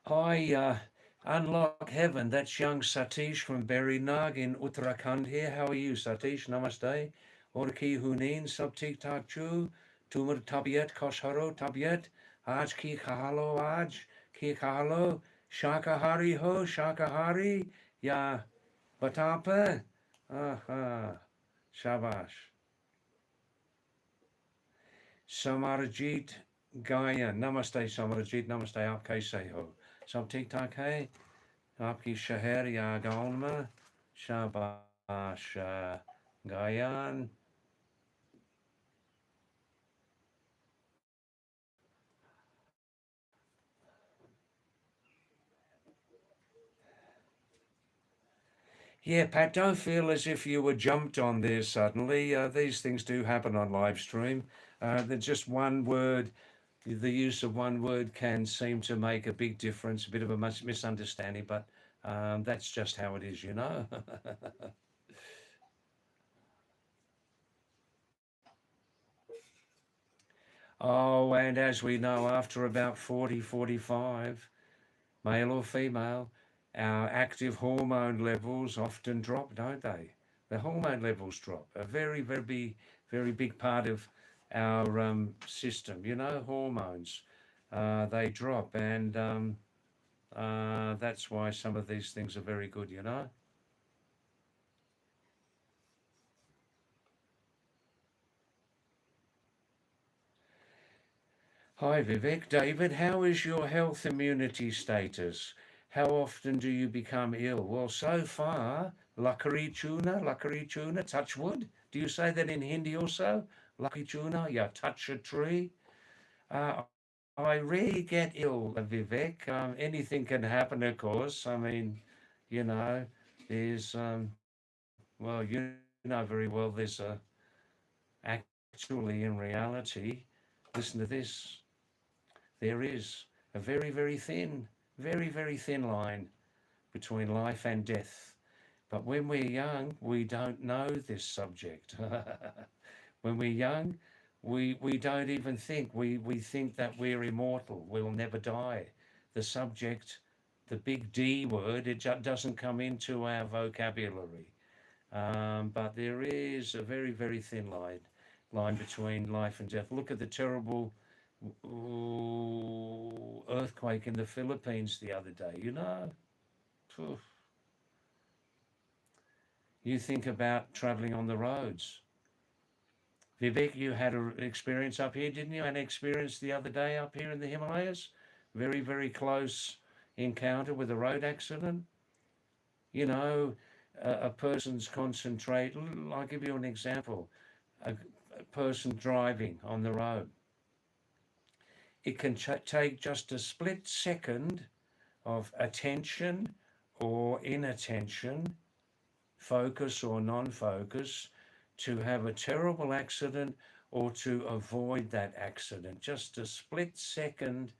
I unlock heaven. That's young Satish from Berrinag in Uttarakhand here. How are you, Satish? Namaste. Orki Hunin, sab ठीक ठाक chu. Tumar tabiat kosharo tabiat. Aaj ki khalo aaj. Ki khalo. Shakahari ho, shakahari. Ya batapa. Aha. Shabash. Samarajit Gaya. Namaste, Samarajit. Namaste, aap kaise ho? सब ठीक ठाक है आपकी शहर या गाँव में शाबाश गायन Yeah, Pat, don't feel as if you were jumped on there suddenly. These things do happen on live stream. There's just one word, the use of one word can seem to make a big difference, a bit of a misunderstanding, but that's just how it is, you know. Oh, and as we know, after about 40, 45, male or female, our active hormone levels often drop, don't they? The hormone levels drop. A very big part of our system, you know, hormones, they drop. And that's why some of these things are very good, you know. Hi Vivek, David, how is your health immunity status? How often do you become ill? Well, so far, Lakari tuna, touch wood. Do you say that in Hindi also? Lucky tuna, yeah, touch a tree. Uh, I rarely get ill, Vivek. Anything can happen, of course. I mean, you know, there's, well, you know very well, there's actually in reality, listen to this. There is a very thin line between life and death. But when we're young, we don't know this subject. When we're young, we don't even think. We think that we're immortal, we'll never die. The subject, the big D word, it doesn't come into our vocabulary. But there is a very thin line between life and death. Look at the terrible earthquake in the Philippines the other day, you know. Phew. You think about traveling on the roads. Vivek, you had an experience up here, didn't you? An experience the other day up here in the Himalayas? Very close encounter with a road accident. You know, a person's concentrate. I'll give you an example. A person driving on the road. It can take just a split second of attention or inattention, focus or non focus, to have a terrible accident or to avoid that accident. Just a split second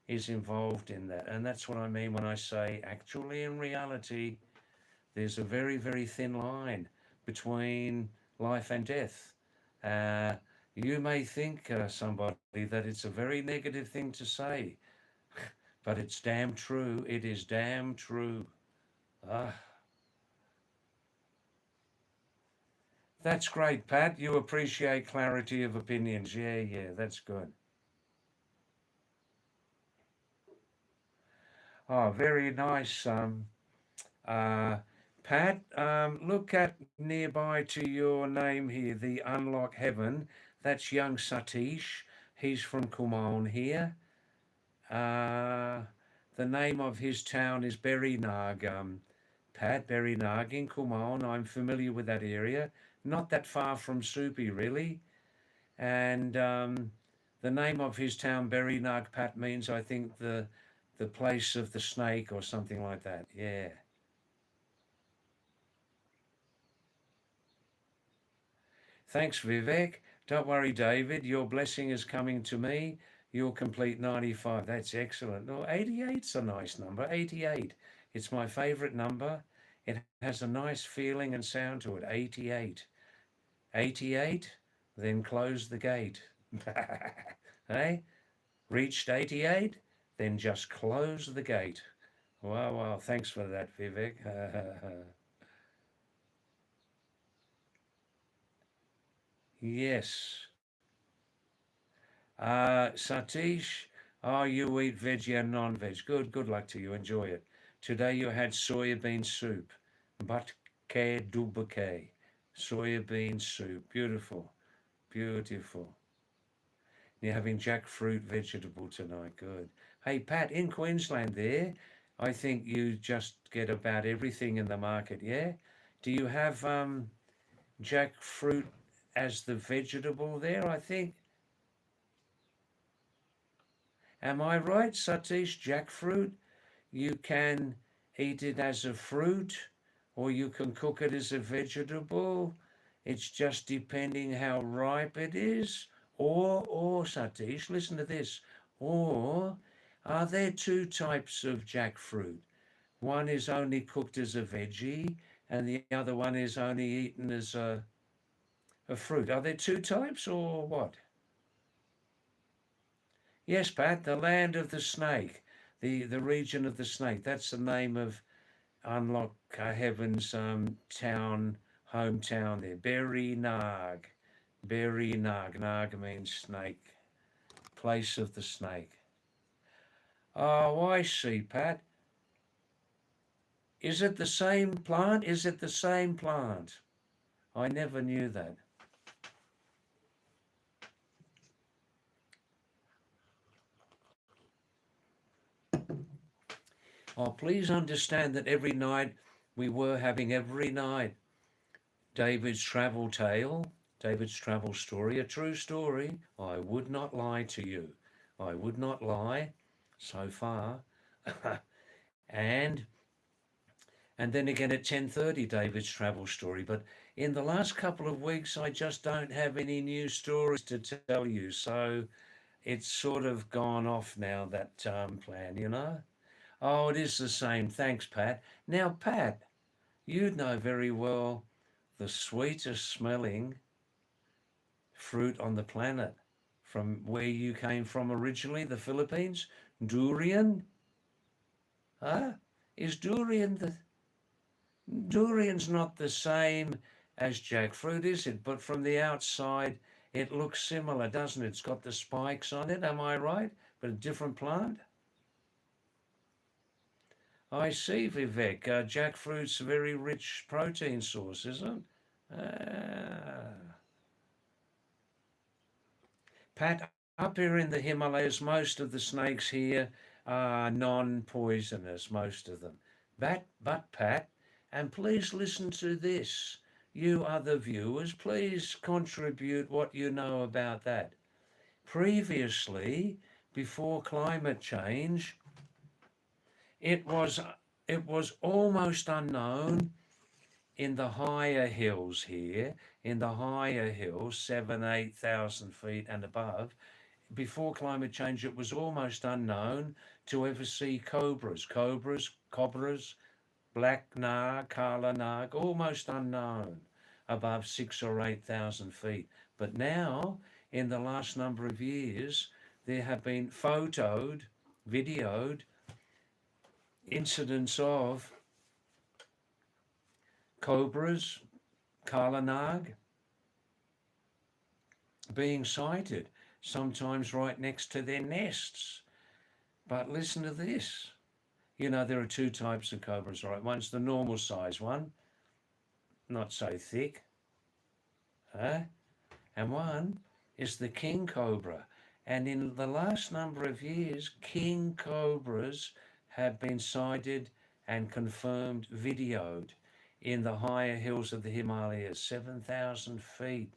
is involved in that. And that's what I mean when I say actually in reality, there's a very thin line between life and death. Uh, you may think, somebody, that it's a very negative thing to say, but it's damn true. It is damn true. Ah, that's great, Pat. You appreciate clarity of opinions. Yeah, that's good. Oh, very nice. Uh, Pat, look at nearby to your name here, the Unlock Heaven. That's young Satish. He's from Kumaon here. Uh, the name of his town is Berrinag. Pat, Berrinag in Kumaon. I'm familiar with that area. Not that far from Supi, really. And the name of his town, Berrinag, Pat, means, I think, the place of the snake or something like that. Yeah. Thanks, Vivek. Don't worry, David. Your blessing is coming to me. You'll complete 95. That's excellent. No, 88's a nice number. 88. It's my favorite number. It has a nice feeling and sound to it. 88. 88, then close the gate. Hey? Reached 88, then just close the gate. Wow. Thanks for that, Vivek. Yes. Satish, you eat veggie and non-veg. Good luck to you. Enjoy it. Today you had soybean soup. Batke dubake. Soybean soup. Beautiful. You're having jackfruit vegetable tonight. Good. Hey, Pat, in Queensland there, I think you just get about everything in the market, yeah? Do you have jackfruit as the vegetable there, I think? Am I right, Satish? Jackfruit? You can eat it as a fruit or you can cook it as a vegetable. It's just depending how ripe it is. Or Satish, listen to this. Or are there two types of jackfruit? One is only cooked as a veggie and the other one is only eaten as a fruit. Are there two types or what? Yes, Pat, the land of the snake, the region of the snake. That's the name of Unlock Heaven's town, hometown there. Berry Nag. Berry Nag. Nag means snake. Place of the snake. Oh, I see, Pat. Is it the same plant? Is it the same plant? I never knew that. Oh, please understand that every night we were having every night David's travel tale, David's travel story, a true story. I would not lie to you. I would not lie so far. and and then again at 10:30 David's travel story, but in the last couple of weeks I just don't have any new stories to tell you. So it's sort of gone off now, that plan, you know. Oh, it is the same. Thanks, Pat. Now, Pat, you know very well the sweetest smelling fruit on the planet from where you came from originally, the Philippines. Durian? Huh? Is durian's not the same as jackfruit, is it? But from the outside, it looks similar, doesn't it? It's got the spikes on it, am I right? But a different plant? I see, Vivek. Jackfruit's a very rich protein source, isn't it? Pat, up here in the Himalayas, most of the snakes here are non-poisonous, most of them. But Pat, and please listen to this. You other viewers, please contribute what you know about that. Previously, before climate change, it was it was almost unknown in the higher hills here, in the higher hills, 8,000 feet and above. Before climate change, it was almost unknown to ever see cobras, black nag, kala nag, almost unknown above 6 or 8,000 feet. But now, in the last number of years, there have been videoed incidents of cobras, kala nag being sighted, sometimes right next to their nests. But listen to this. You know, there are two types of cobras, right? One's the normal size one, not so thick, huh? And one is the king cobra. And in the last number of years, king cobras have been sighted and confirmed, videoed in the higher hills of the Himalayas, 7,000 feet,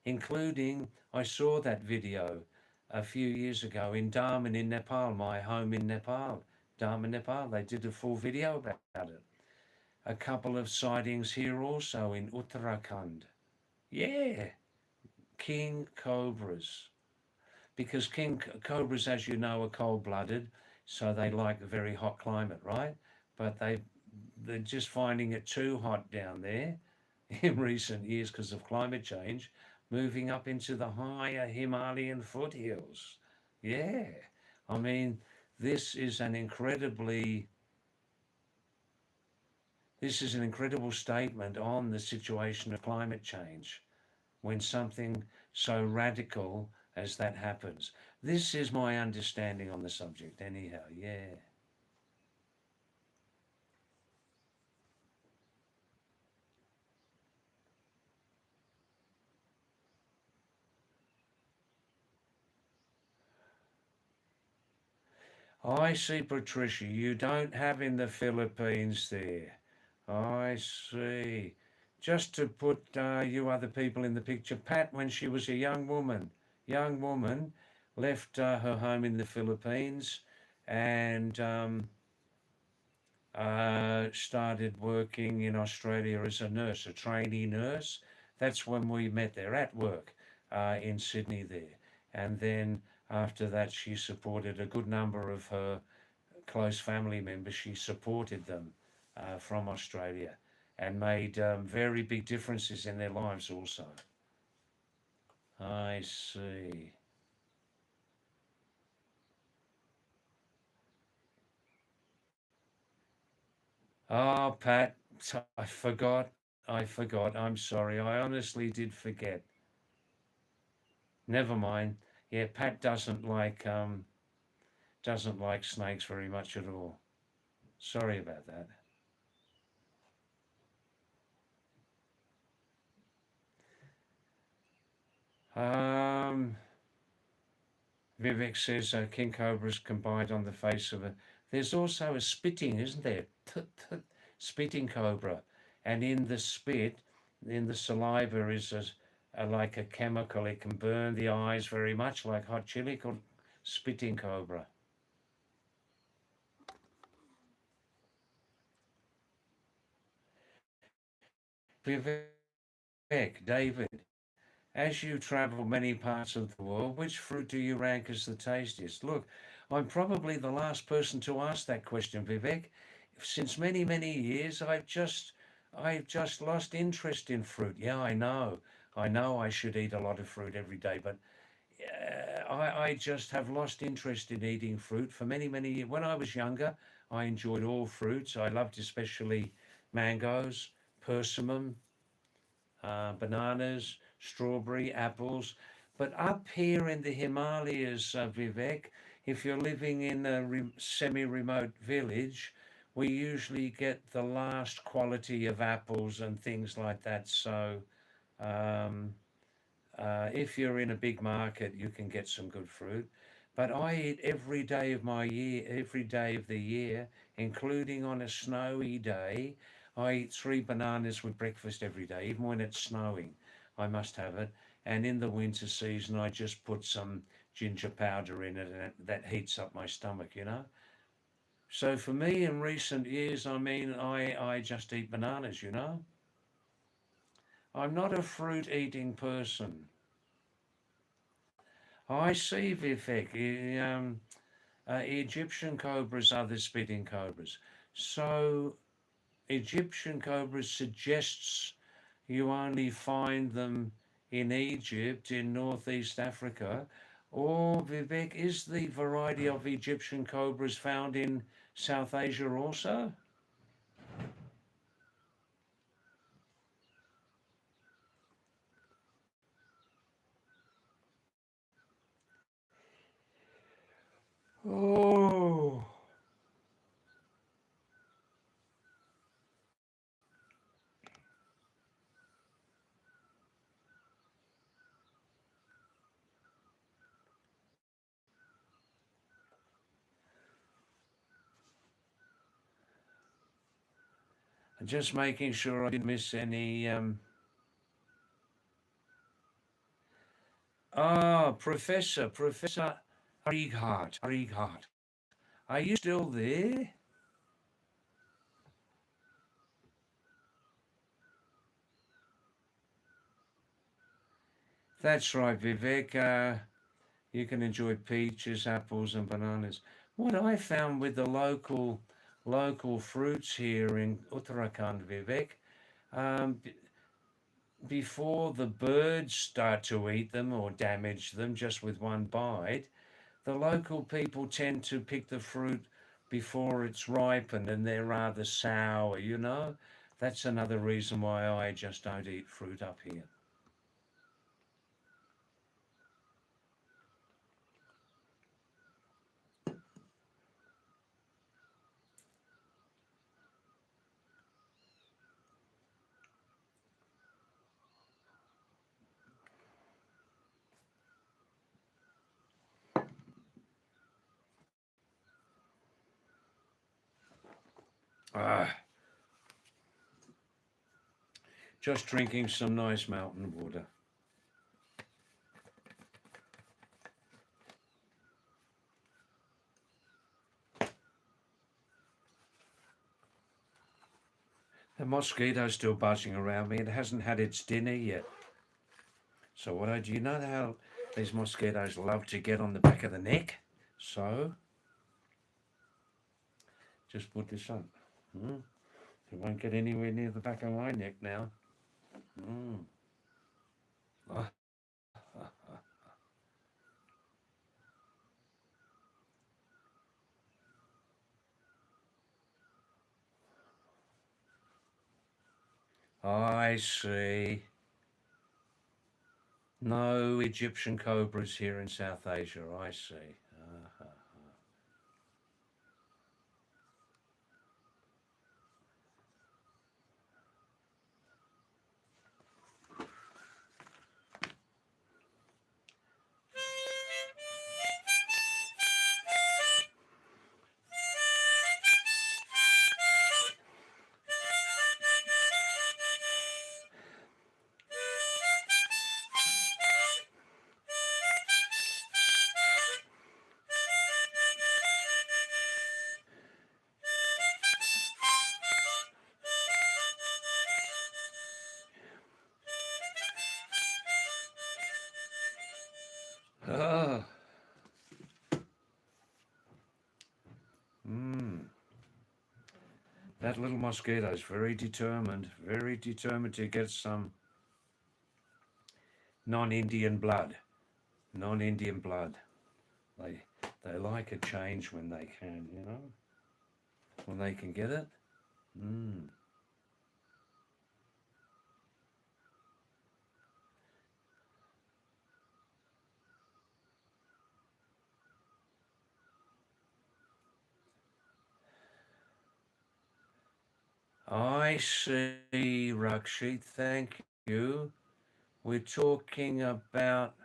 including, I saw that video a few years ago in Daman in Nepal, my home in Nepal, Daman, Nepal. They did a full video about it. A couple of sightings here also in Uttarakhand. Yeah, king cobras. Because king cobras, as you know, are cold-blooded, so they like a very hot climate, right? But they're just finding it too hot down there in recent years because of climate change, moving up into the higher Himalayan foothills. Yeah, I mean, this is an incredibly this is an incredible statement on the situation of climate change when something so radical as that happens. This is my understanding on the subject, anyhow. Yeah. I see, Patricia, you don't have in the Philippines there. I see. Just to put you other people in the picture, Pat, when she was a young woman, left her home in the Philippines and started working in Australia as a nurse, a trainee nurse. That's when we met there at work in Sydney there. And then after that, she supported a good number of her close family members. She supported them from Australia and made very big differences in their lives also. I see. Oh, Pat, I forgot. I forgot. I'm sorry. I honestly did forget. Never mind. Yeah, Pat doesn't like snakes very much at all. Sorry about that. Vivek says king cobras can bite on the face of a. There's also a spitting, isn't there? Spitting cobra, and in the spit, in the saliva is like a chemical. It can burn the eyes very much like hot chili, called spitting cobra. Vivek, David, as you travel many parts of the world, which fruit do you rank as the tastiest? Look, I'm probably the last person to ask that question, Vivek. Since many, many years, I've just lost interest in fruit. Yeah, I know. I know I should eat a lot of fruit every day, but I just have lost interest in eating fruit for many, many years. When I was younger, I enjoyed all fruits. I loved especially mangoes, persimmon, bananas, strawberry, apples. But up here in the Himalayas, Vivek, if you're living in a semi-remote village, we usually get the last quality of apples and things like that. So um, if you're in a big market, you can get some good fruit. But I eat every day of my year, every day of the year, including on a snowy day. I eat 3 bananas with breakfast every day, even when it's snowing. I must have it. And in the winter season, I just put some ginger powder in it, and that heats up my stomach. So for me, in recent years, I mean, I just eat bananas. I'm not a fruit eating person. I see, Vivek. Egyptian cobras are the spitting cobras. So Egyptian cobras suggests you only find them in Egypt, in northeast Africa. Or, Vivek, is the variety of Egyptian cobras found in South Asia also? Oh, just making sure I didn't miss any. Professor Rieghardt. Are you still there? That's right, Vivek. You can enjoy peaches, apples, and bananas. What I found with the local fruits here in Uttarakhand, Vivek, um, before the birds start to eat them or damage them just with one bite, the local people tend to pick the fruit before it's ripened and they're rather sour. That's another reason why I just don't eat fruit up here. Just drinking some nice mountain water. The mosquito's still buzzing around me. It hasn't had its dinner yet. So do you know how these mosquitoes love to get on the back of the neck? So just put this on. It won't get anywhere near the back of my neck now. I see. No Egyptian cobras here in South Asia, I see. Oh. That little mosquito is very determined to get some non-Indian blood. Non-Indian blood. They like a change when they can, you know? When they can get it. I see, Rakshit, thank you. We're talking about...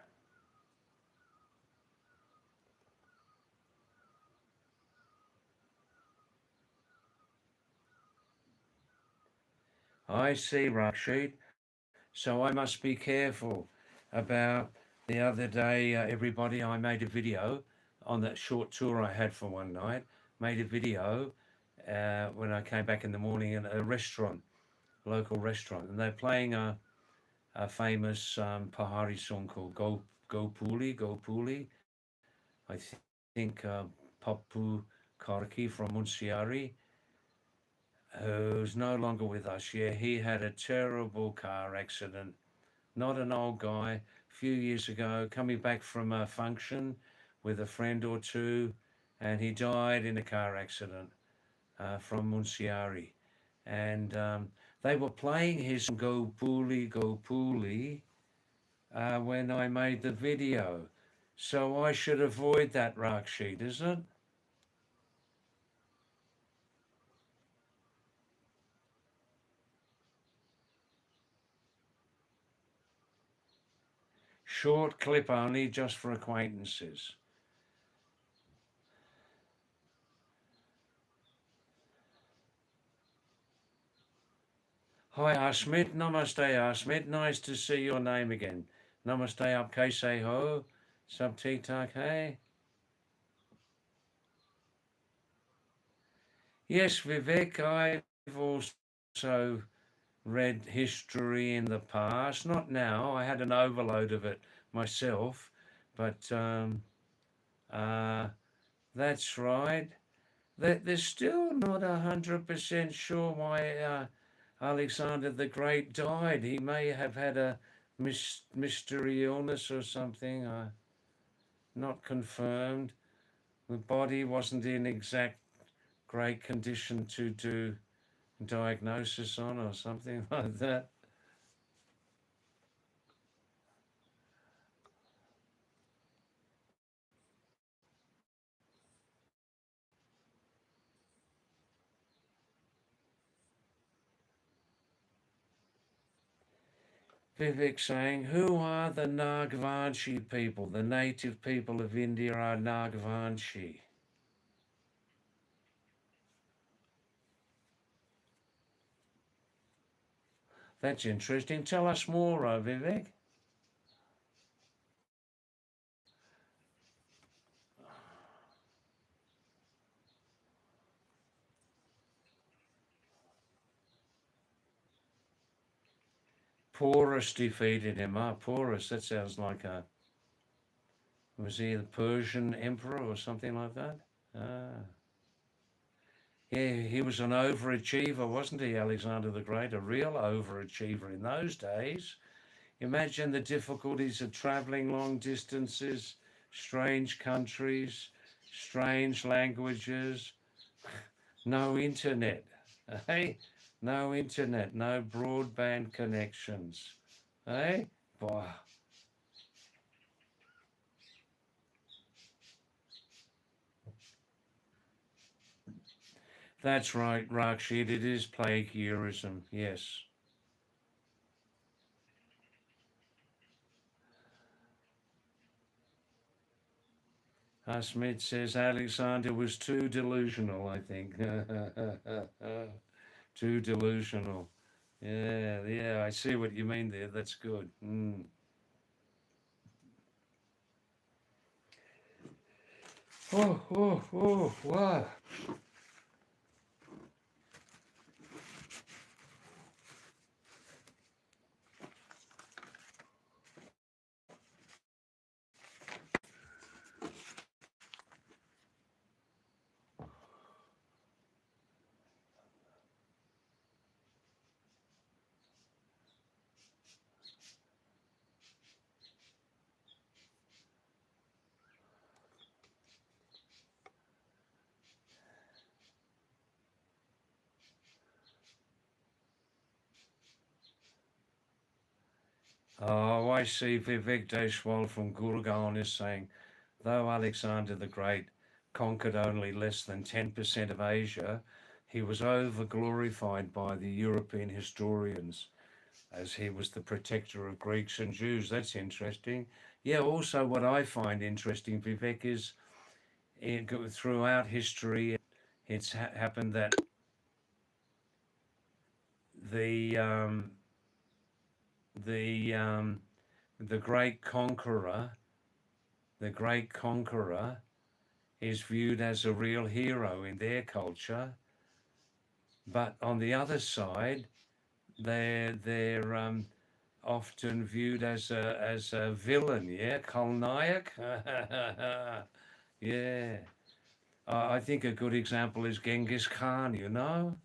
I see, Rakshit. So I must be careful about the other day, everybody. I made a video on that short tour I had for one night. Made a video when I came back in the morning in a restaurant, local restaurant, and they're playing a famous Pahari song called Go Puli. I think Papu Karki from Munsiari, who's no longer with us. Yeah, he had a terrible car accident. Not an old guy. A few years ago, coming back from a function with a friend or two, and he died in a car accident from Munsiari. And they were playing his Go Puli when I made the video. So I should avoid that, Rakshit, is it? Short clip only, just for acquaintances. Hi Asmit, namaste Asmit, nice to see your name again. Namaste, aap kaise ho? Sab theek thak hai? Yes, Vivek, I've also read history in the past, not now. I had an overload of it myself, but that's right. They're still not 100% sure why Alexander the Great died. He may have had a mystery illness or something, not confirmed. The body wasn't in exact great condition to do diagnosis on or something like that. Vivek saying, who are the Nagvanshi people? The native people of India are Nagvanshi. That's interesting. Tell us more, Vivek. Porus defeated him. Porus, that sounds like a... Was he the Persian emperor or something like that? Ah. Yeah, he was an overachiever, wasn't he, Alexander the Great? A real overachiever in those days. Imagine the difficulties of traveling long distances, strange countries, strange languages, no internet, hey? No internet, no broadband connections, hey? Boy. That's right, Rakshit, it is plagiarism, yes. Smith says Alexander was too delusional, I think. Too delusional. Yeah, yeah, I see what you mean there. That's good. Mm. Wow. Oh, I see Vivek Deshwal from Gurgaon is saying, though Alexander the Great conquered only less than 10% of Asia, he was over glorified by the European historians as he was the protector of Greeks and Jews. That's interesting. Yeah, also what I find interesting, Vivek, is throughout history, it's happened that the um, the um, the great conqueror, the great conqueror, is viewed as a real hero in their culture, but on the other side, they're often viewed as a villain. Yeah, Kolnayak. Yeah, I think a good example is Genghis Khan. You know,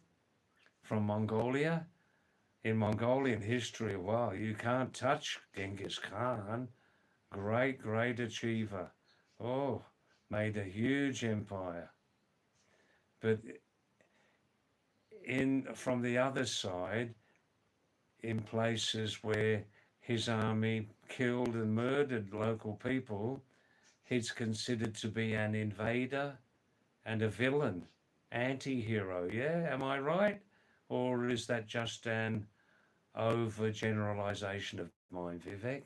from Mongolia. In Mongolian history, wow, you can't touch Genghis Khan. Great achiever. Oh, made a huge empire. But in from the other side, in places where his army killed and murdered local people, he's considered to be an invader and a villain, anti-hero. Yeah, am I right? Or is that just an overgeneralization of mine, Vivek?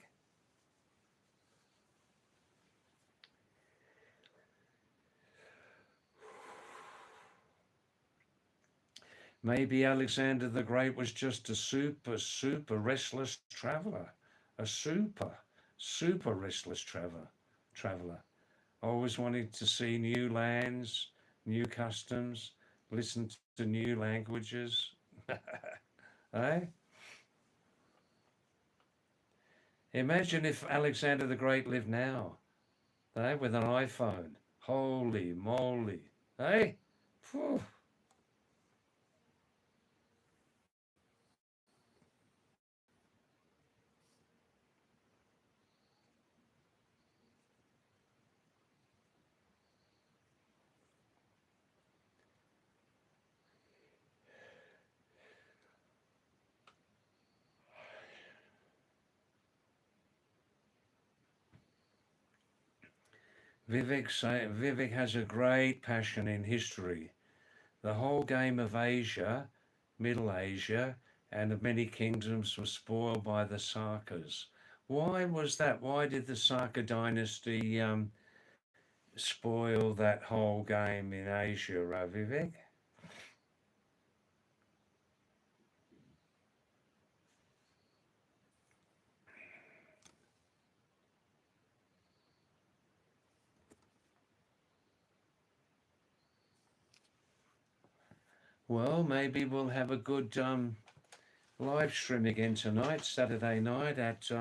Maybe Alexander the Great was just a super restless traveler. A super restless traveler. Always wanting to see new lands, new customs, listen to new languages. Eh? Imagine if Alexander the Great lived now, with an iPhone. Holy moly. Eh? Phew. Vivek has a great passion in history. The whole game of Asia, Middle Asia, and of many kingdoms was spoiled by the Sakas. Why was that? Why did the Saka dynasty spoil that whole game in Asia, Vivek? Well, maybe we'll have a good live stream again tonight, Saturday night at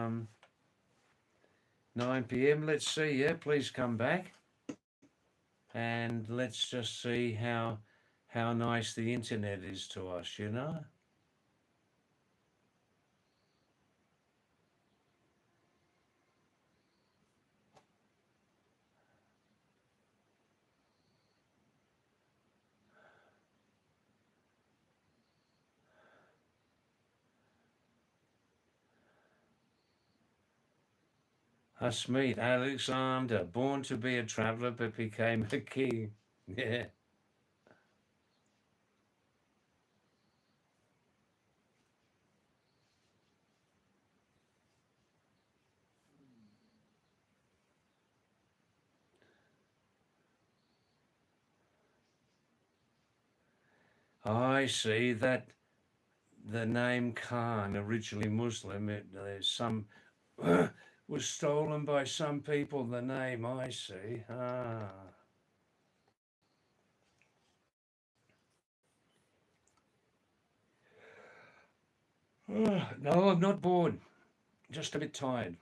9 p.m. Let's see. Yeah, please come back, and let's just see how nice the internet is to us. You know. Us meet Alexander, born to be a traveller but became a king. Yeah. I see that the name Khan, originally Muslim, some was stolen by some people. The name, I see. Ah. No, I'm not bored. Just a bit tired,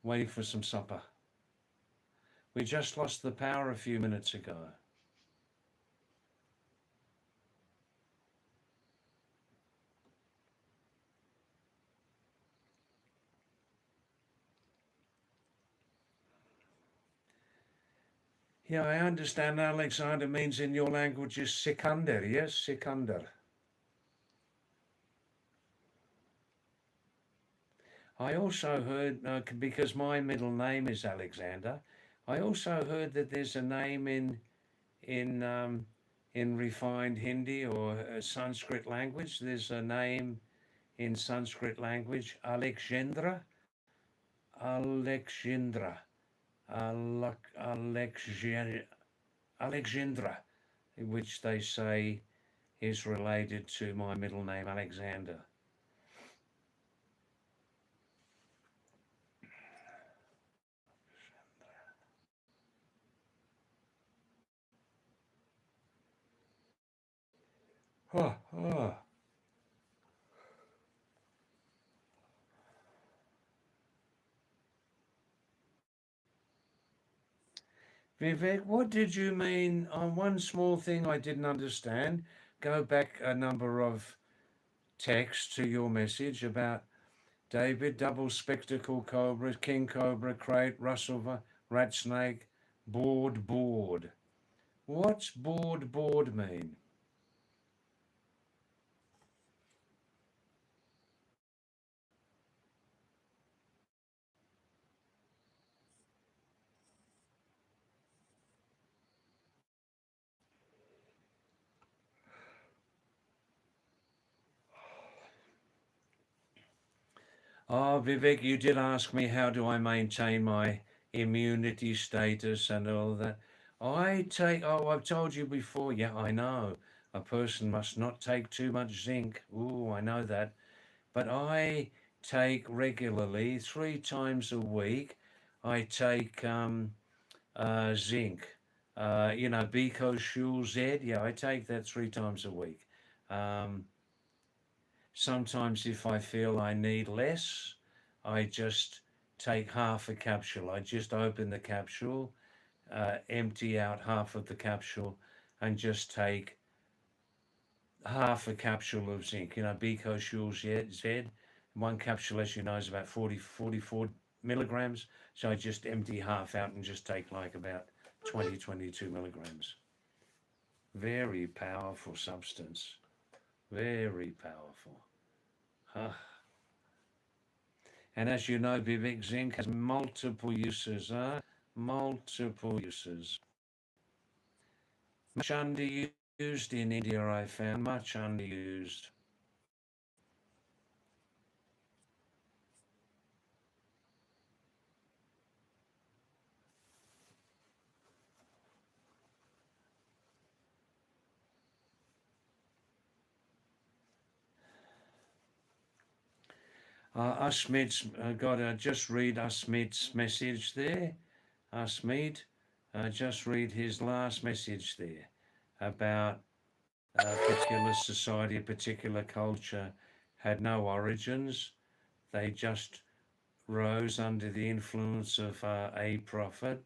waiting for some supper. We just lost the power a few minutes ago. Yeah, I understand Alexander means in your language is Sikander, yes? Sikander. I also heard, because my middle name is Alexander, I also heard that there's a name in um, in refined Hindi or Sanskrit language. There's a name in Sanskrit language, Alexandra, Alexandra, Alexandra, Alexandra, which they say is related to my middle name, Alexander. Oh, oh. Vivek, what did you mean on one small thing I didn't understand? Go back a number of texts to your message about David, double spectacle cobra, king cobra, crate, Russell, rat snake, board. What's board mean? Oh, Vivek, you did ask me how do I maintain my immunity status and all that. I've told you before, yeah, I know. A person must not take too much zinc. Ooh, I know that. But I take regularly, 3 times a week, I take zinc. Bico Shul Z, yeah, I take that 3 times a week. Um, Sometimes, if I feel I need less, I just take half a capsule. I just open the capsule, empty out half of the capsule, and just take half a capsule of zinc. Bico Shul Z. One capsule, as you know, is about 44 milligrams. So I just empty half out and just take like about 22 milligrams. Very powerful substance. Very powerful. Huh. And as you know, Vivek, zinc has multiple uses, multiple uses. Much underused in India, I found, much underused. Asmed's just read Asmed's message there. Asmed, just read his last message there about a particular society, a particular culture had no origins. They just rose under the influence of a prophet.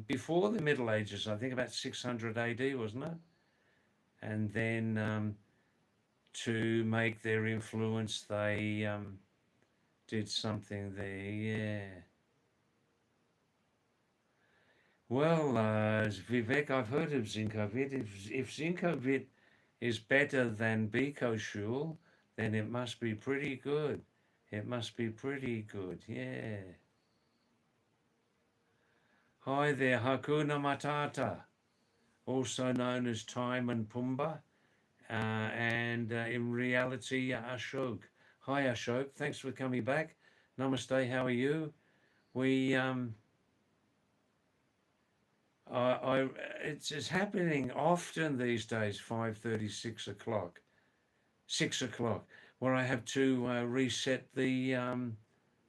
Before the Middle Ages, I think about 600 AD, wasn't it? And then to make their influence, they did something there, yeah. Well, Vivek, I've heard of Zinkovit. If Zinkovit is better than Bikoshul, then it must be pretty good. It must be pretty good, yeah. Hi there, Hakuna Matata, also known as Time and Pumbaa, and in reality, Ashok. Hi, Ashok. Thanks for coming back. Namaste. How are you? We it's happening often these days. 5:30, 6 o'clock, 6 o'clock, where I have to reset the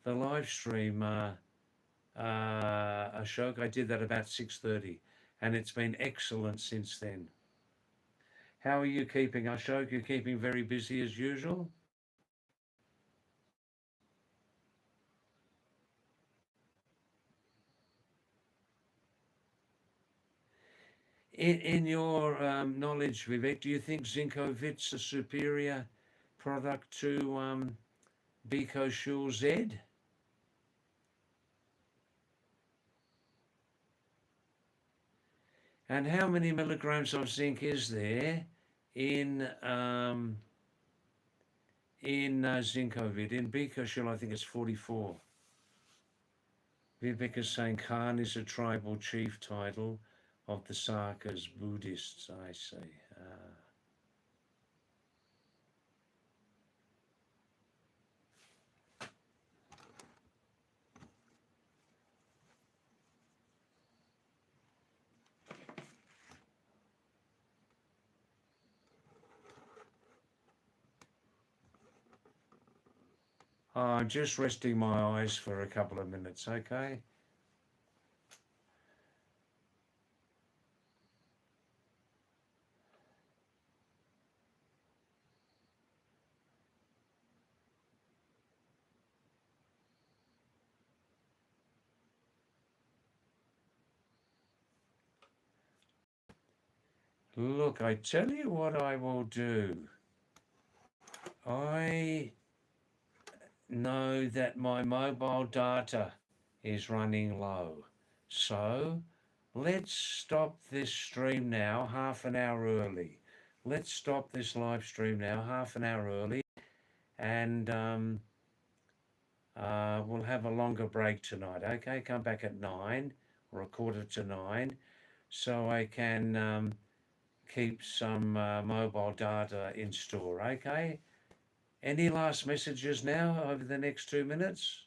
live stream. Ashok, I did that about 6:30, and it's been excellent since then. How are you keeping, Ashok? You're keeping very busy as usual? In your knowledge, Vivek, do you think Zinkovit's a superior product to Bikoshul Z? And how many milligrams of zinc is there in Zinkovit? In Bikoshul, I think it's 44. Vivek is saying Khan is a tribal chief title of the Sakas Buddhists, I say. I'm just resting my eyes for a couple of minutes, okay? Look, I tell you what I will do. I know that my mobile data is running low. So let's stop this stream now half an hour early. Let's stop this live stream now half an hour early, and we'll have a longer break tonight. Okay, come back at 9 or a quarter to 9 so I can keep some mobile data in store. Okay. Any last messages now over the next 2 minutes?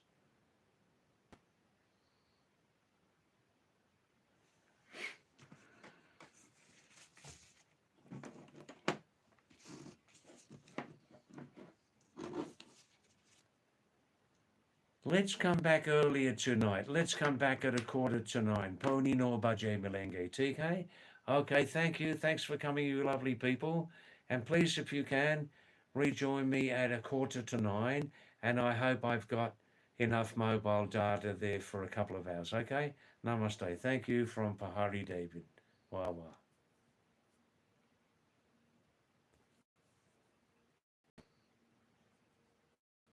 Let's come back earlier tonight. Let's come back at a quarter to 9. Pony no baje milenge. TK? Okay, thank you. Thanks for coming, you lovely people. And please, if you can, rejoin me at a quarter to 9. And I hope I've got enough mobile data there for a couple of hours. Okay? Namaste. Thank you from Pahadi David. Wawa.